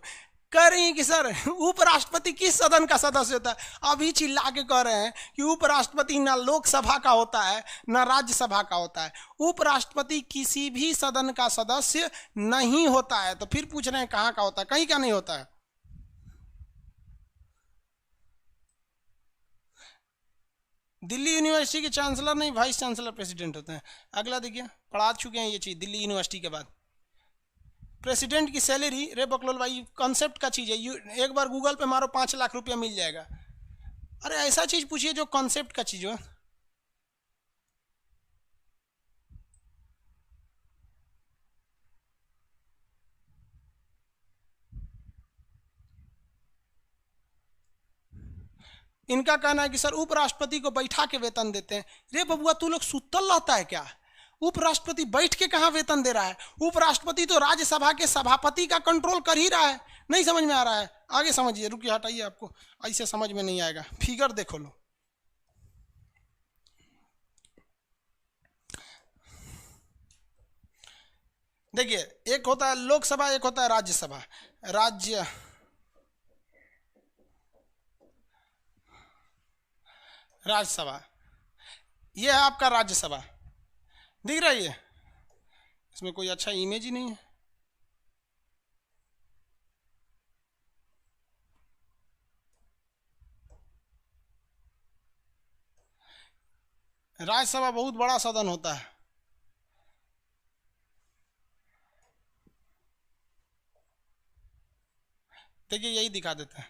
कह रही हैं कि सर उपराष्ट्रपति किस सदन का सदस्य होता है? अभी चिल्ला के कह रहे हैं कि उपराष्ट्रपति ना लोकसभा का होता है ना राज्यसभा का होता है, उपराष्ट्रपति किसी भी सदन का सदस्य नहीं होता है। तो फिर पूछ रहे हैं कहाँ का होता है? कहीं का नहीं होता है। दिल्ली यूनिवर्सिटी के चांसलर नहीं, वाइस चांसलर प्रेसिडेंट होते हैं। अगला देखिए, पढ़ा चुके हैं ये चीज दिल्ली यूनिवर्सिटी के बाद। प्रेसिडेंट की सैलरी, रे बकलोल भाई कॉन्सेप्ट का चीज है, एक बार गूगल पे मारो 5 लाख रुपया मिल जाएगा। अरे ऐसा चीज पूछिए जो कॉन्सेप्ट का चीज हो। इनका कहना है कि सर उपराष्ट्रपति को बैठा के वेतन देते हैं। रे बबुआ तू लोग सुतल रहता है क्या? उपराष्ट्रपति बैठ के कहां वेतन दे रहा है? उपराष्ट्रपति तो राज्यसभा के सभापति का कंट्रोल कर ही रहा है। नहीं समझ में आ रहा है? आगे समझिए, रुकिए हटाइए, आपको ऐसे समझ में नहीं आएगा। फिगर देखो लो, देखिए एक होता है लोकसभा, एक होता है राज्यसभा। राज्यसभा ये है आपका राज्यसभा, दिख रहा है? ये इसमें कोई अच्छा इमेज ही नहीं है। राज्यसभा बहुत बड़ा सदन होता है। देखिए यही दिखा देते हैं,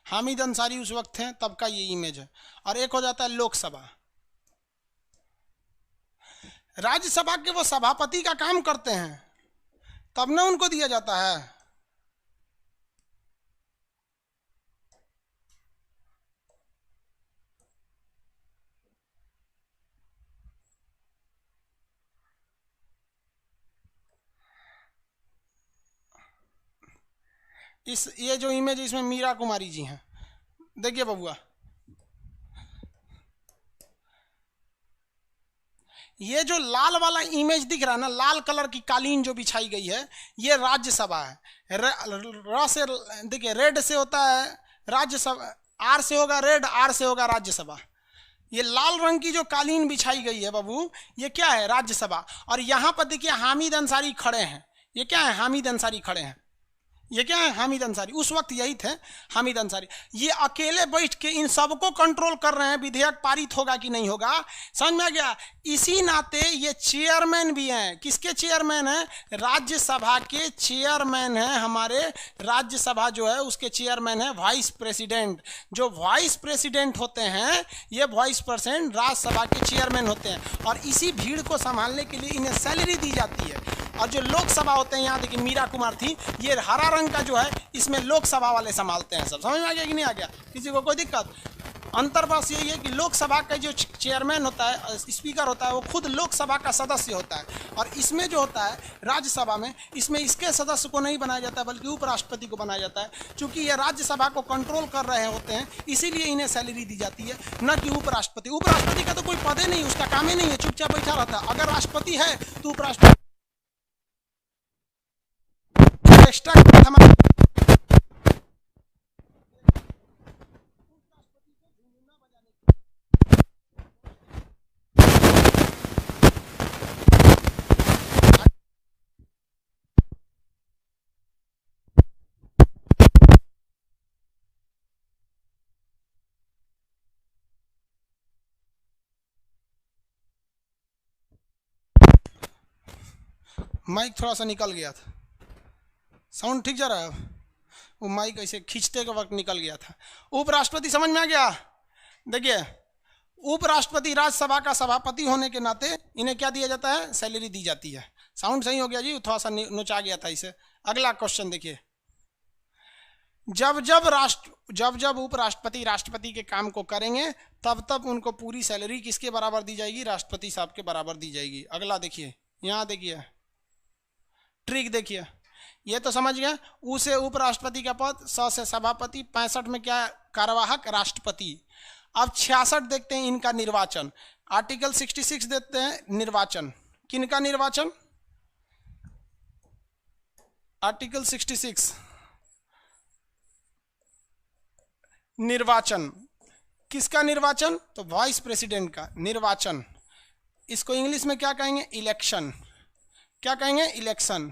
हामिद अंसारी उस वक्त थे तब का ये इमेज है। और एक हो जाता है लोकसभा। राज्यसभा के वो सभापति का काम करते हैं तब ना उनको दिया जाता है। ये जो इमेज है इसमें मीरा कुमारी जी हैं। देखिए बबुआ, ये जो लाल वाला इमेज दिख रहा है ना, लाल कलर की कालीन जो बिछाई गई है, ये राज्यसभा है। र से देखिए, रेड से होता है राज्यसभा, आर से होगा रेड, आर से होगा राज्यसभा। ये लाल रंग की जो कालीन बिछाई गई है बाबू, ये क्या है? राज्यसभा। और यहाँ पर देखिए हामिद अंसारी खड़े हैं। ये क्या है? हामिद अंसारी खड़े हैं। ये क्या है? हामिद अंसारी। उस वक्त यही थे हामिद अंसारी। ये अकेले बैठ के इन सबको कंट्रोल कर रहे हैं, विधेयक पारित होगा कि नहीं होगा। समझ में आ गया? इसी नाते ये चेयरमैन भी हैं। किसके चेयरमैन हैं? राज्यसभा के चेयरमैन हैं। हमारे राज्यसभा जो है उसके चेयरमैन है वाइस प्रेसिडेंट। जो वाइस प्रेसिडेंट होते हैं, ये वाइस प्रेसिडेंट राज्यसभा के चेयरमैन होते हैं। और इसी भीड़ को संभालने के लिए इन्हें सैलरी दी जाती है। और जो लोकसभा होते हैं, यहाँ देखिए मीरा कुमार थी, ये हरा रंग का जो है इसमें लोकसभा वाले संभालते हैं सब। समझ में आ गया कि नहीं आ गया? किसी को कोई दिक्कत? अंतर बस यही है कि लोकसभा का जो चेयरमैन होता है, स्पीकर होता है, वो खुद लोकसभा का सदस्य होता है। और इसमें जो होता है राज्यसभा में, इसमें इसके सदस्य को नहीं बनाया जाता है बल्कि उपराष्ट्रपति को बनाया जाता है। चूंकि ये राज्यसभा को कंट्रोल कर रहे होते हैं, इसीलिए इन्हें सैलरी दी जाती है, न कि उपराष्ट्रपति। उपराष्ट्रपति का तो कोई पद ही नहीं, उसका काम ही नहीं है, चुपचाप बैठा रहता है। अगर राष्ट्रपति है तो उपराष्ट्रपति एक्स्ट्रा माइक थोड़ा सा निकल गया था, साउंड ठीक जा रहा है? वो माइक ऐसे खींचते के वक्त निकल गया था। उपराष्ट्रपति समझ में आ गया? देखिए, उपराष्ट्रपति राज्यसभा का सभापति होने के नाते इन्हें क्या दिया जाता है? सैलरी दी जाती है। साउंड सही हो गया जी? थोड़ा सा नोचा गया था इसे। अगला क्वेश्चन देखिए, जब जब उपराष्ट्रपति राष्ट्रपति के काम को करेंगे तब तब उनको पूरी सैलरी किसके बराबर दी जाएगी? राष्ट्रपति साहब के बराबर दी जाएगी। अगला देखिए, यहाँ देखिए ट्रिक देखिए, ये तो समझ गए। उ से उपराष्ट्रपति का पद, स से सभापति, 65 में क्या? कार्यवाहक राष्ट्रपति। अब 66 देखते हैं इनका निर्वाचन। आर्टिकल 66 देते हैं निर्वाचन। किनका निर्वाचन? आर्टिकल 66 निर्वाचन। किसका निर्वाचन? तो वाइस प्रेसिडेंट का निर्वाचन। इसको इंग्लिश में क्या कहेंगे? इलेक्शन। क्या कहेंगे? इलेक्शन।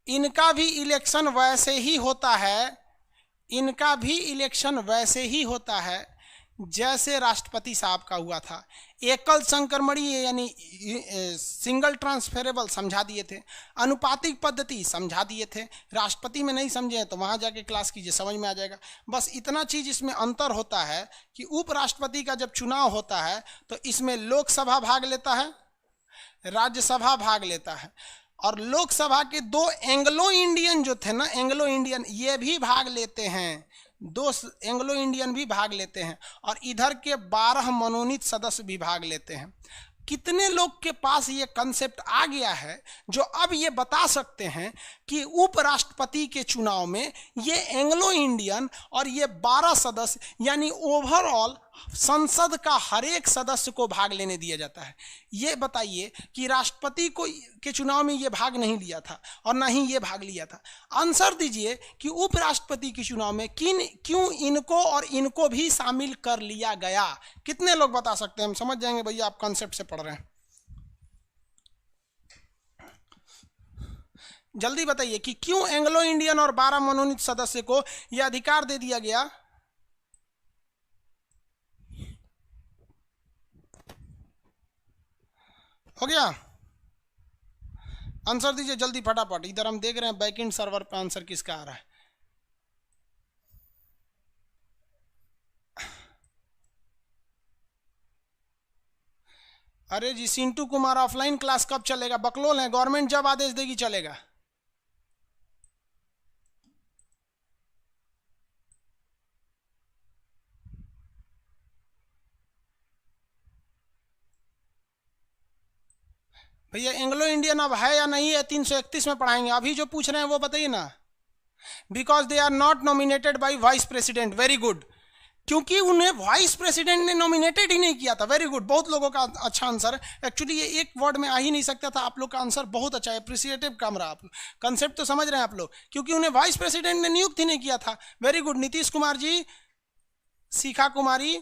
इनका भी इलेक्शन वैसे ही होता है, इनका भी इलेक्शन वैसे ही होता है जैसे राष्ट्रपति साहब का हुआ था। एकल संक्रमणीय यानी सिंगल ट्रांसफरेबल समझा दिए थे, अनुपातिक पद्धति समझा दिए थे। राष्ट्रपति में नहीं समझे तो वहाँ जाके क्लास कीजिए, समझ में आ जाएगा। बस इतना चीज़ इसमें अंतर होता है कि उपराष्ट्रपति का जब चुनाव होता है तो इसमें लोकसभा भाग लेता है, राज्यसभा भाग लेता है। और लोकसभा के 2 एंग्लो इंडियन जो थे ना, एंग्लो इंडियन, ये भी भाग लेते हैं। 2 एंग्लो इंडियन भी भाग लेते हैं। और इधर के 12 मनोनीत सदस्य भी भाग लेते हैं। कितने लोग के पास ये कंसेप्ट आ गया है जो अब ये बता सकते हैं कि उपराष्ट्रपति के चुनाव में ये एंग्लो इंडियन और ये 12 सदस्य यानी ओवरऑल संसद का हर एक सदस्य को भाग लेने दिया जाता है। ये बताइए कि राष्ट्रपति को के चुनाव में ये भाग नहीं लिया था और ना ही ये भाग लिया था। आंसर दीजिए कि उपराष्ट्रपति के चुनाव में क्यों इनको और इनको भी शामिल कर लिया गया? कितने लोग बता सकते हैं? हम समझ जाएंगे भैया, आप कॉन्सेप्ट से पढ़ रहे हैं। जल्दी बताइए कि क्यों एंग्लो इंडियन और 12 मनोनीत सदस्य को यह अधिकार दे दिया गया? हो गया? आंसर दीजिए जल्दी फटाफट, इधर हम देख रहे हैं बैकएंड सर्वर पे आंसर किसका आ रहा है। अरे जी सिंटू कुमार, ऑफलाइन क्लास कब चलेगा? बकलोल है, गवर्नमेंट जब आदेश देगी चलेगा। भैया एंग्लो इंडियन अब है या नहीं है? 331 में पढ़ाएंगे। अभी जो पूछ रहे हैं वो बताइए ना। Because they are not nominated by vice president. Very good, क्योंकि उन्हें वाइस प्रेसिडेंट ने नॉमिनेटेड ही नहीं किया था। वेरी गुड, बहुत लोगों का अच्छा आंसर है। एक्चुअली ये एक वर्ड में आ ही नहीं सकता था। आप लोग का आंसर बहुत अच्छा है, अप्रिसिएटिव काम रहा। आप कंसेप्ट तो समझ रहे हैं आप लोग, क्योंकि उन्हें वाइस प्रेसिडेंट ने नियुक्त ही नहीं किया था। वेरी गुड, नीतीश कुमार जी, शिखा कुमारी,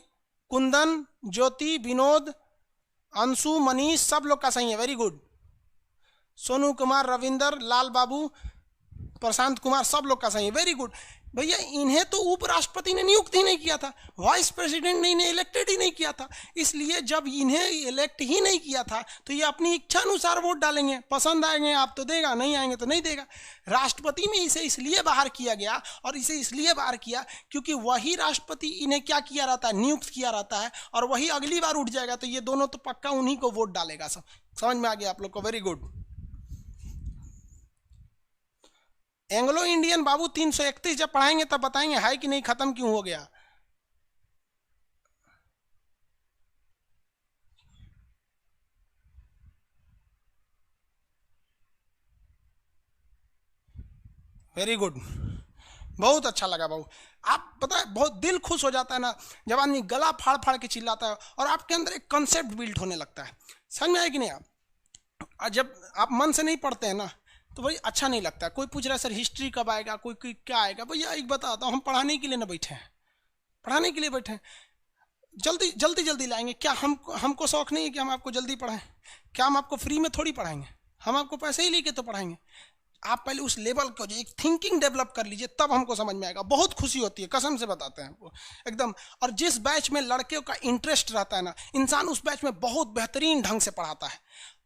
कुंदन, ज्योति, विनोद, अंशु, मनीष, सब लोग का सही है। वेरी गुड, सोनू कुमार, रविंदर, लाल बाबू, प्रशांत कुमार, सब लोग का सही है। वेरी गुड भैया, इन्हें तो उपराष्ट्रपति ने नियुक्त ही नहीं किया था, वाइस प्रेसिडेंट ने इन्हें इलेक्टेड ही नहीं किया था। इसलिए जब इन्हें इलेक्ट ही नहीं किया था तो ये अपनी इच्छा अनुसार वोट डालेंगे। पसंद आएंगे आप तो देगा, नहीं आएंगे तो नहीं देगा। राष्ट्रपति में इसे इसलिए बाहर किया गया, और इसे इसलिए बाहर किया क्योंकि वही राष्ट्रपति इन्हें क्या किया रहता है, नियुक्त किया रहता है, और वही अगली बार उठ जाएगा तो ये दोनों तो पक्का उन्हीं को वोट डालेगा। सब समझ में आ गया आप लोग को? Very good. एंग्लो इंडियन बाबू 331 जब पढ़ाएंगे तब बताएंगे है कि नहीं, खत्म क्यों हो गया। वेरी गुड, बहुत अच्छा लगा बाबू। आप पता है बहुत दिल खुश हो जाता है ना जब आदमी गला फाड़ फाड़ के चिल्लाता है और आपके अंदर एक कंसेप्ट बिल्ड होने लगता है। समझ में आया कि नहीं? आप जब आप मन से नहीं पढ़ते हैं ना तो भाई अच्छा नहीं लगता। कोई पूछ रहा है सर हिस्ट्री कब आएगा, कोई क्या आएगा। भैया एक बताता हूँ, हम पढ़ाने के लिए ना बैठे हैं, पढ़ाने के लिए बैठे हैं। जल्दी जल्दी जल्दी लाएंगे क्या? हमको शौक नहीं है कि हम आपको जल्दी पढ़ाएं। क्या हम आपको फ्री में थोड़ी पढ़ाएंगे? हम आपको पैसे ही लेके तो पढ़ाएंगे। आप पहले उस लेवल को एक थिंकिंग डेवलप कर लीजिए, तब हमको समझ में आएगा। बहुत खुशी होती है, कसम से बताते हैं आपको एकदम। और जिस बैच में लड़कियों का इंटरेस्ट रहता है ना, इंसान उस बैच में बहुत बेहतरीन ढंग से पढ़ाता है,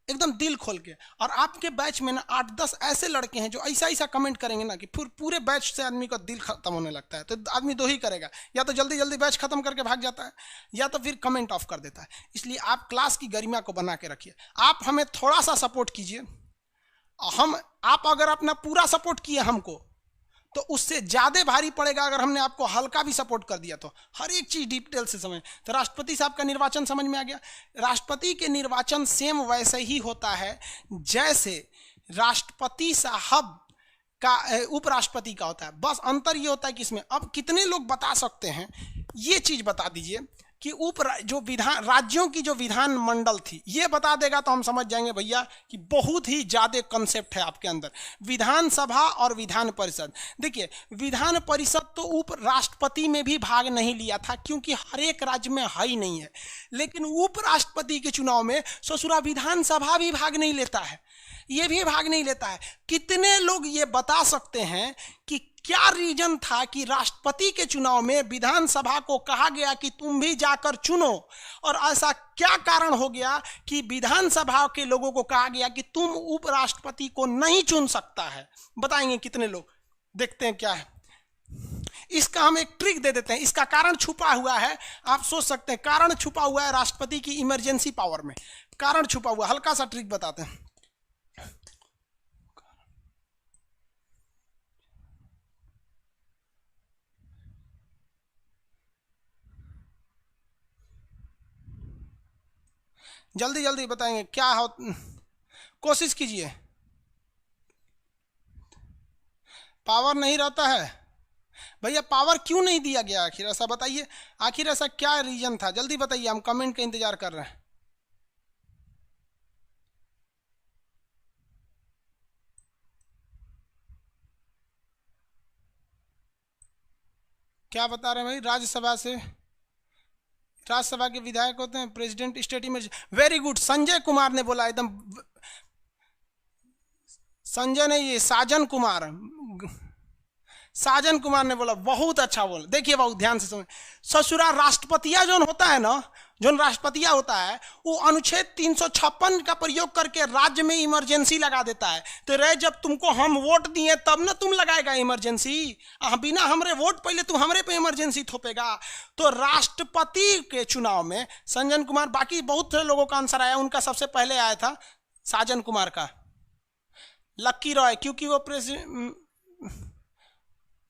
एकदम दिल खोल के। और आपके बैच में ना 8-10 ऐसे लड़के हैं जो ऐसा ऐसा कमेंट करेंगे ना कि फिर पूरे बैच से आदमी का दिल खत्म होने लगता है। तो आदमी दो ही करेगा, या तो जल्दी जल्दी बैच खत्म करके भाग जाता है, या तो फिर कमेंट ऑफ कर देता है। इसलिए आप क्लास की गरिमा को बना के रखिए। आप हमें थोड़ा सा सपोर्ट कीजिए। आप अगर अपना पूरा सपोर्ट किए हमको तो उससे ज्यादा भारी पड़ेगा अगर हमने आपको हल्का भी सपोर्ट कर दिया तो। हर एक चीज डिटेल से समझ। तो राष्ट्रपति साहब का निर्वाचन समझ में आ गया। राष्ट्रपति के निर्वाचन सेम वैसे ही होता है जैसे राष्ट्रपति साहब का उपराष्ट्रपति का होता है। बस अंतर ये होता है कि इसमें अब कितने लोग बता सकते हैं ये चीज बता दीजिए कि जो विधान राज्यों की जो विधान मंडल थी ये बता देगा तो हम समझ जाएंगे भैया कि बहुत ही ज्यादा कंसेप्ट है आपके अंदर। विधानसभा और विधान परिषद, देखिए विधान परिषद तो उप राष्ट्रपति में भी भाग नहीं लिया था क्योंकि हर एक राज्य में है ही नहीं है। लेकिन उपराष्ट्रपति के चुनाव में ससुरा विधानसभा भी भाग नहीं लेता है, ये भी भाग नहीं लेता है। कितने लोग ये बता सकते हैं कि क्या रीजन था कि राष्ट्रपति के चुनाव में विधानसभा को कहा गया कि तुम भी जाकर चुनो, और ऐसा क्या कारण हो गया कि विधानसभा के लोगों को कहा गया कि तुम उपराष्ट्रपति को नहीं चुन सकता है? बताएंगे कितने लोग? देखते हैं क्या है इसका। हम एक ट्रिक दे देते हैं, इसका कारण छुपा हुआ है। आप सोच सकते हैं कारण छुपा हुआ है राष्ट्रपति की इमरजेंसी पावर में, कारण छुपा हुआ। हल्का सा ट्रिक बताते हैं। जल्दी जल्दी बताएंगे क्या हो, कोशिश कीजिए। पावर नहीं रहता है भैया, पावर क्यों नहीं दिया गया आखिर? ऐसा बताइए, आखिर ऐसा क्या रीजन था? जल्दी बताइए, हम कमेंट का इंतजार कर रहे हैं। क्या बता रहे हैं भाई? राज्यसभा के विधायक होते हैं president state emergency. Very good, Sanjay Kumar ने बोला एकदम। संजय नहीं, ये साजन कुमार, साजन कुमार ने बोला, बहुत अच्छा बोला। देखिए बाबू ध्यान से समझ, ससुरा राष्ट्रपतिया जो होता है ना, जो राष्ट्रपतिया होता है, वो अनुच्छेद 356 का प्रयोग करके राज्य में इमरजेंसी लगा देता है। तो रे जब तुमको हम वोट दिए तब ना तुम लगाएगा इमरजेंसी, बिना हमरे वोट पहले तुम हमरे पे इमरजेंसी थोपेगा। तो राष्ट्रपति के चुनाव में संजन कुमार, बाकी बहुत से लोगों का आंसर आया, उनका सबसे पहले आया था साजन कुमार का लक्की रॉय, क्योंकि वो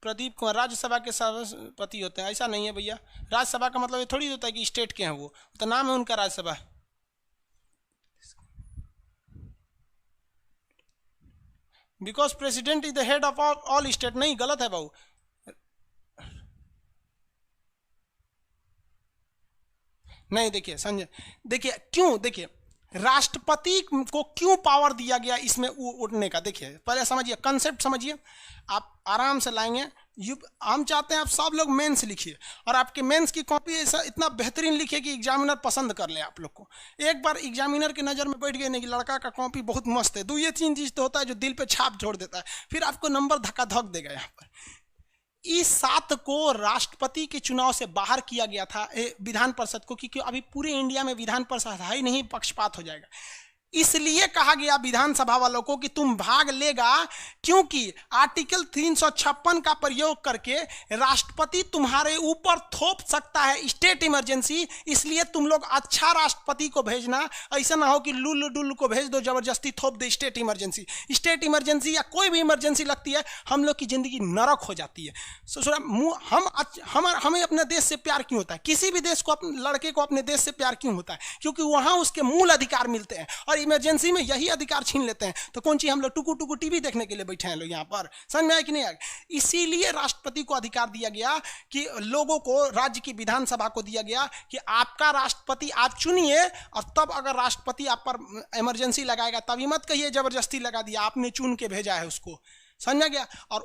प्रदीप कुमार राज्यसभा के सभापति होते हैं। ऐसा नहीं है भैया, राज्यसभा का मतलब ये थोड़ी होता है कि स्टेट के हैं, वो तो नाम है उनका Rajya Sabha. Because president is the head of all state. नहीं, गलत है बाबू। नहीं, देखिए संजय, देखिए क्यों, देखिए राष्ट्रपति को क्यों पावर दिया गया इसमें उठने का। देखिए पहले समझिए, कंसेप्ट समझिए, आप आराम से लाएंगे। हम चाहते हैं आप सब लोग मेंस लिखिए, और आपके मेंस की कॉपी ऐसा इतना बेहतरीन लिखिए कि एग्जामिनर पसंद कर ले आप लोग को। एक बार एग्जामिनर की नज़र में बैठ गए नहीं कि लड़का का कॉपी बहुत मस्त है, तो ये 3 चीज़ तो होता है जो दिल पे छाप छोड़ देता है, फिर आपको नंबर धक्का धक देगा। यहाँ पर इस 7 को राष्ट्रपति के चुनाव से बाहर किया गया था विधान परिषद को, क्योंकि अभी पूरे इंडिया में विधान परिषद है ही नहीं, पक्षपात हो जाएगा। इसलिए कहा गया विधानसभा वालों को कि तुम भाग लेगा, क्योंकि आर्टिकल 356 का प्रयोग करके राष्ट्रपति तुम्हारे ऊपर थोप सकता है स्टेट इमरजेंसी। इसलिए तुम लोग अच्छा राष्ट्रपति को भेजना, ऐसा ना हो कि लुल्लू डुल्लू को भेज दो, जबरदस्ती थोप दे स्टेट इमरजेंसी। स्टेट इमरजेंसी या कोई भी इमरजेंसी लगती है, हम लोग की जिंदगी नरक हो जाती है। हमें अपने देश से प्यार क्यों होता है? किसी भी देश को, लड़के को अपने देश से प्यार क्यों होता है? क्योंकि वहां उसके मूल अधिकार मिलते हैं, और इमरजेंसी में यही अधिकार छीन लेते हैं। तो कौन सी हम लोग टुकु टुकु टीवी देखने के लिए बैठे हैं लोग यहाँ पर? समझ में आया कि नहीं आया? इसीलिए राष्ट्रपति को अधिकार दिया गया कि लोगों को, राज्य की विधानसभा को दिया गया कि आपका राष्ट्रपति आप चुनिए, और तब अगर राष्ट्रपति आप पर इमरजेंसी लगाएगा तभी मत कहिए जबरदस्ती लगा दिया, आपने चुन के भेजा है उसको। समझा गया? और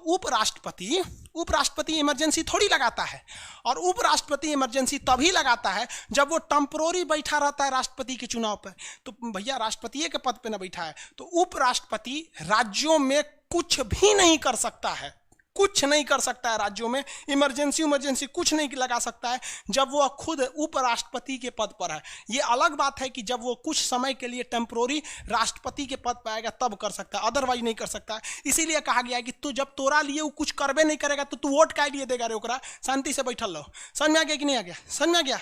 उपराष्ट्रपति इमरजेंसी थोड़ी लगाता है, और उपराष्ट्रपति इमरजेंसी तभी लगाता है जब वो टेम्परोरी बैठा रहता है राष्ट्रपति के चुनाव पर। तो भैया राष्ट्रपति के पद पे ना बैठा है, तो उपराष्ट्रपति राज्यों में कुछ भी नहीं कर सकता है, कुछ नहीं कर सकता है राज्यों में, इमरजेंसी कुछ नहीं लगा सकता है जब वो खुद उपराष्ट्रपति के पद पर है। ये अलग बात है कि जब वो कुछ समय के लिए टेम्परोरी राष्ट्रपति के पद पर आएगा तब कर सकता है, अदरवाइज नहीं कर सकता है। इसीलिए कहा गया है कि तू जब तोरा लिए वो कुछ करबे नहीं करेगा तो तू वोट काय लिए देगा रे ओकरा, शांति से बैठल रहो। समझ में आ गया कि नहीं आ गया? समझ में आ गया?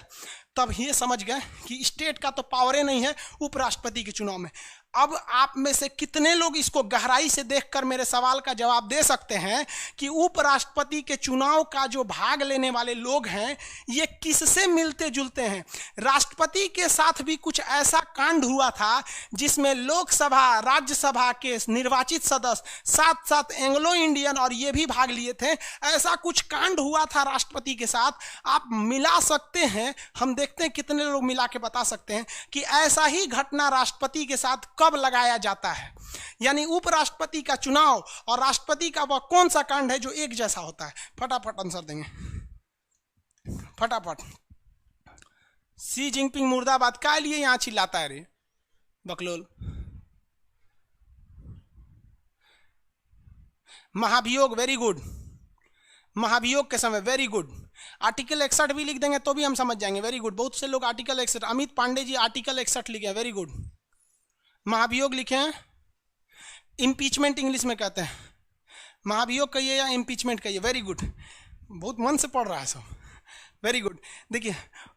तब ये समझ गए कि स्टेट का तो पावर नहीं है उपराष्ट्रपति के चुनाव में। अब आप में से कितने लोग इसको गहराई से देखकर मेरे सवाल का जवाब दे सकते हैं कि उपराष्ट्रपति के चुनाव का जो भाग लेने वाले लोग हैं ये किससे मिलते जुलते हैं? राष्ट्रपति के साथ भी कुछ ऐसा कांड हुआ था जिसमें लोकसभा, राज्यसभा के निर्वाचित सदस्य, साथ साथ एंग्लो इंडियन और ये भी भाग लिए थे। ऐसा कुछ कांड हुआ था राष्ट्रपति के साथ। आप मिला सकते हैं, हम देखते हैं कितने लोग मिला के बता सकते हैं कि ऐसा ही घटना राष्ट्रपति के साथ कब लगाया जाता है। यानी उपराष्ट्रपति का चुनाव और राष्ट्रपति का वह कौन सा कांड है जो एक जैसा होता है? फटाफट आंसर देंगे, फटाफट। शी जिनपिंग मुर्दाबाद का लिए यहां चिल्लाता है रे बकलोल? महाभियोग, वेरी गुड। महाभियोग के समय, वेरी गुड। आर्टिकल 61 भी लिख देंगे तो भी हम समझ जाएंगे, वेरी गुड। बहुत से लोग आर्टिकल 61, अमित पांडे जी आर्टिकल 61 लिखे हैं, वेरी गुड। महाभियोग लिखे हैं, इम्पीचमेंट इंग्लिश में कहते हैं। महाभियोग कहिए या इम्पीचमेंट कहिए, वेरी गुड। बहुत मन से पढ़ रहा है सब, वेरी गुड। देखिए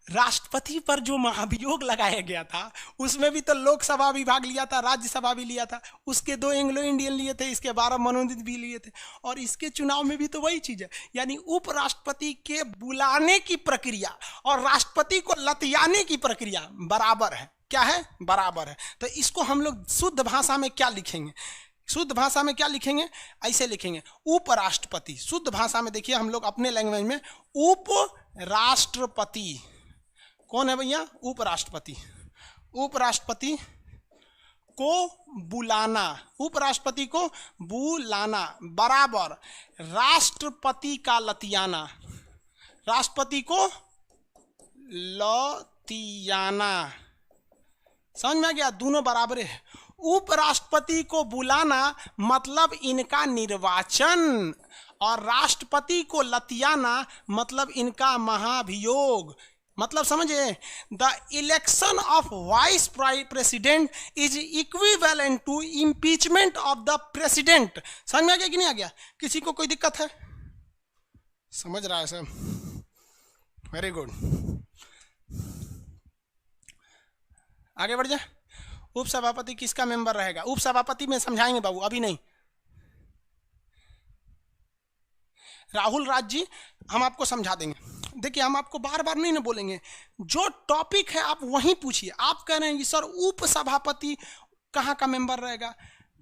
राष्ट्रपति पर जो महाभियोग लगाया गया था उसमें भी तो लोकसभा भी भाग लिया था, राज्यसभा भी लिया था, उसके 2 एंग्लो इंडियन लिए थे, इसके 12 मनोनीत भी लिए थे, और इसके चुनाव में भी तो वही चीज है। यानी उपराष्ट्रपति के बुलाने की प्रक्रिया और राष्ट्रपति को लतियाने की प्रक्रिया बराबर है। क्या है? बराबर है। तो इसको हम लोग शुद्ध भाषा में क्या लिखेंगे? शुद्ध भाषा में क्या लिखेंगे? ऐसे लिखेंगे, उपराष्ट्रपति। शुद्ध भाषा में देखिए हम लोग अपने लैंग्वेज में, उपराष्ट्रपति कौन है भैया? उपराष्ट्रपति। उपराष्ट्रपति को बुलाना, उपराष्ट्रपति को बुलाना बराबर राष्ट्रपति का लतियाना, राष्ट्रपति को लतियाना। समझ में आ गया? दोनों बराबर है। उपराष्ट्रपति को बुलाना मतलब इनका निर्वाचन, और राष्ट्रपति को लतियाना मतलब इनका महाभियोग। मतलब समझे, the election of vice president is equivalent to impeachment of the president. समझ में आ गया कि नहीं आ गया? किसी को कोई दिक्कत है? समझ रहा है सब? वेरी गुड, आगे बढ़ जाए। उपसभापति किसका मेंबर रहेगा? उपसभापति में समझाएंगे बाबू, अभी नहीं। राहुल राज जी हम आपको समझा देंगे। देखिए हम आपको बार बार नहीं ना बोलेंगे, जो टॉपिक है आप वहीं पूछिए। आप कह रहे हैं कि सर उपसभापति कहाँ का मेंबर रहेगा?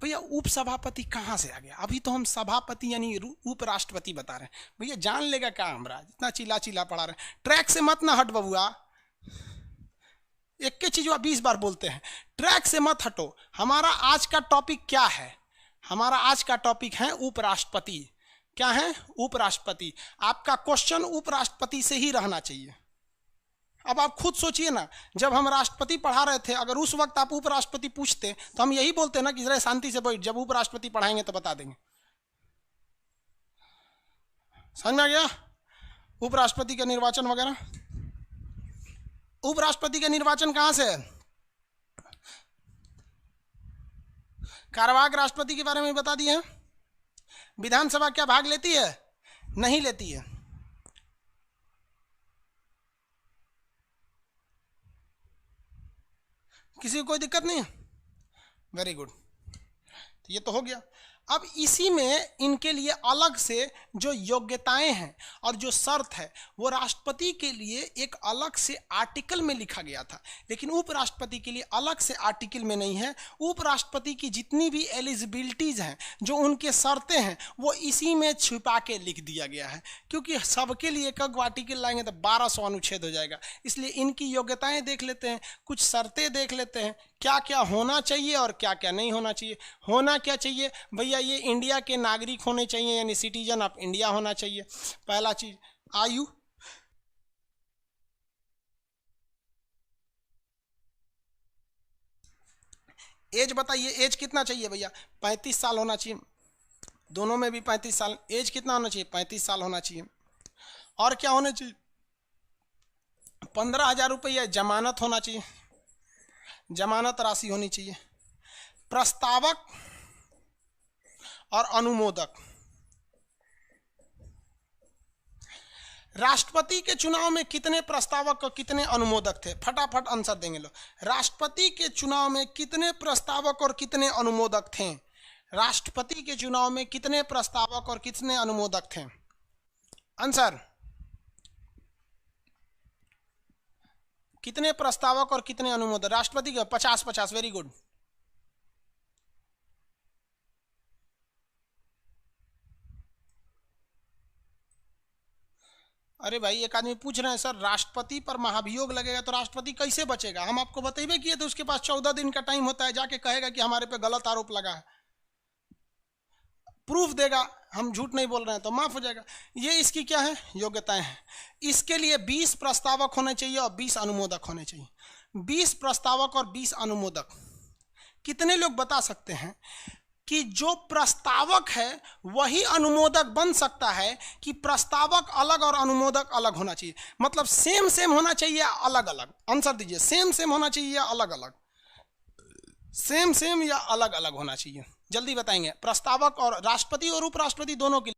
भैया उपसभापति कहाँ से आ गया? अभी तो हम सभापति यानी उपराष्ट्रपति बता रहे हैं। भैया जान लेगा क्या हमरा, इतना चिल्ला चिल्ला पढ़ा रहे हैं। ट्रैक से मत ना हट बबुआ, एक के चीज 20 बार बोलते हैं। ट्रैक से मत हटो। हमारा आज का टॉपिक क्या है? हमारा आज का टॉपिक है उपराष्ट्रपति। क्या है? उपराष्ट्रपति। आपका क्वेश्चन उपराष्ट्रपति से ही रहना चाहिए। अब आप खुद सोचिए ना, जब हम राष्ट्रपति पढ़ा रहे थे, अगर उस वक्त आप उपराष्ट्रपति पूछते तो हम यही बोलते ना कि जरा शांति से बैठ, जब उपराष्ट्रपति पढ़ाएंगे तो बता देंगे। समझ में आ गया? उपराष्ट्रपति का निर्वाचन वगैरह। उपराष्ट्रपति का निर्वाचन कहां से है? कार्यवाहक राष्ट्रपति के बारे में बता दिए हैं। विधानसभा क्या भाग लेती है? नहीं लेती है। किसी को कोई दिक्कत नहीं है? वेरी गुड, तो ये तो हो गया। अब इसी में इनके लिए अलग से जो योग्यताएं हैं और जो शर्त है वो राष्ट्रपति के लिए एक अलग से आर्टिकल में लिखा गया था, लेकिन उपराष्ट्रपति के लिए अलग से आर्टिकल में नहीं है। उपराष्ट्रपति की जितनी भी एलिजिबिलिटीज हैं, जो उनके शर्तें हैं, वो इसी में छुपा के लिख दिया गया है। क्योंकि सबके लिए एक आर्टिकल लाएंगे तो 1200 अनुच्छेद हो जाएगा, इसलिए इनकी योग्यताएं देख लेते हैं, कुछ शर्तें देख लेते हैं, क्या क्या होना चाहिए और क्या क्या नहीं होना चाहिए। होना क्या चाहिए भैया? ये इंडिया के नागरिक होने चाहिए, यानी सिटीजन ऑफ इंडिया होना चाहिए। पहला चीज आयु, एज बताइए, एज कितना चाहिए भैया? 35 साल होना चाहिए, दोनों में भी 35 साल। एज कितना होना चाहिए? 35 साल होना चाहिए। और क्या होना चाहिए? 15,000 रुपया जमानत होना चाहिए, जमानत राशि होनी चाहिए। प्रस्तावक और अनुमोदक। राष्ट्रपति के चुनाव में कितने प्रस्तावक और कितने अनुमोदक थे? फटाफट आंसर देंगे लोग। राष्ट्रपति के चुनाव में कितने प्रस्तावक और कितने अनुमोदक थे? राष्ट्रपति के चुनाव में कितने प्रस्तावक और कितने अनुमोदक थे? आंसर, कितने प्रस्तावक और कितने अनुमोदक? राष्ट्रपति के 50-50। Very good. अरे भाई एक आदमी पूछ रहे हैं सर राष्ट्रपति पर महाभियोग लगेगा तो राष्ट्रपति कैसे बचेगा? हम आपको बतेबे किए तो उसके पास 14 दिन का टाइम होता है, जाके कहेगा कि हमारे पे गलत आरोप लगा है, प्रूफ देगा, हम झूठ नहीं बोल रहे हैं तो माफ हो जाएगा। ये इसकी क्या है? योग्यताएं हैं। इसके लिए 20 प्रस्तावक होने चाहिए और 20 अनुमोदक होने चाहिए। 20 प्रस्तावक और 20 अनुमोदक। कितने लोग बता सकते हैं कि जो प्रस्तावक है वही अनुमोदक बन सकता है कि प्रस्तावक अलग और अनुमोदक अलग होना चाहिए? मतलब सेम सेम होना चाहिए या अलग अलग? आंसर दीजिए, सेम सेम होना चाहिए या अलग अलग? सेम सेम या अलग अलग होना चाहिए? जल्दी बताएंगे। प्रस्तावक और राष्ट्रपति और उपराष्ट्रपति दोनों के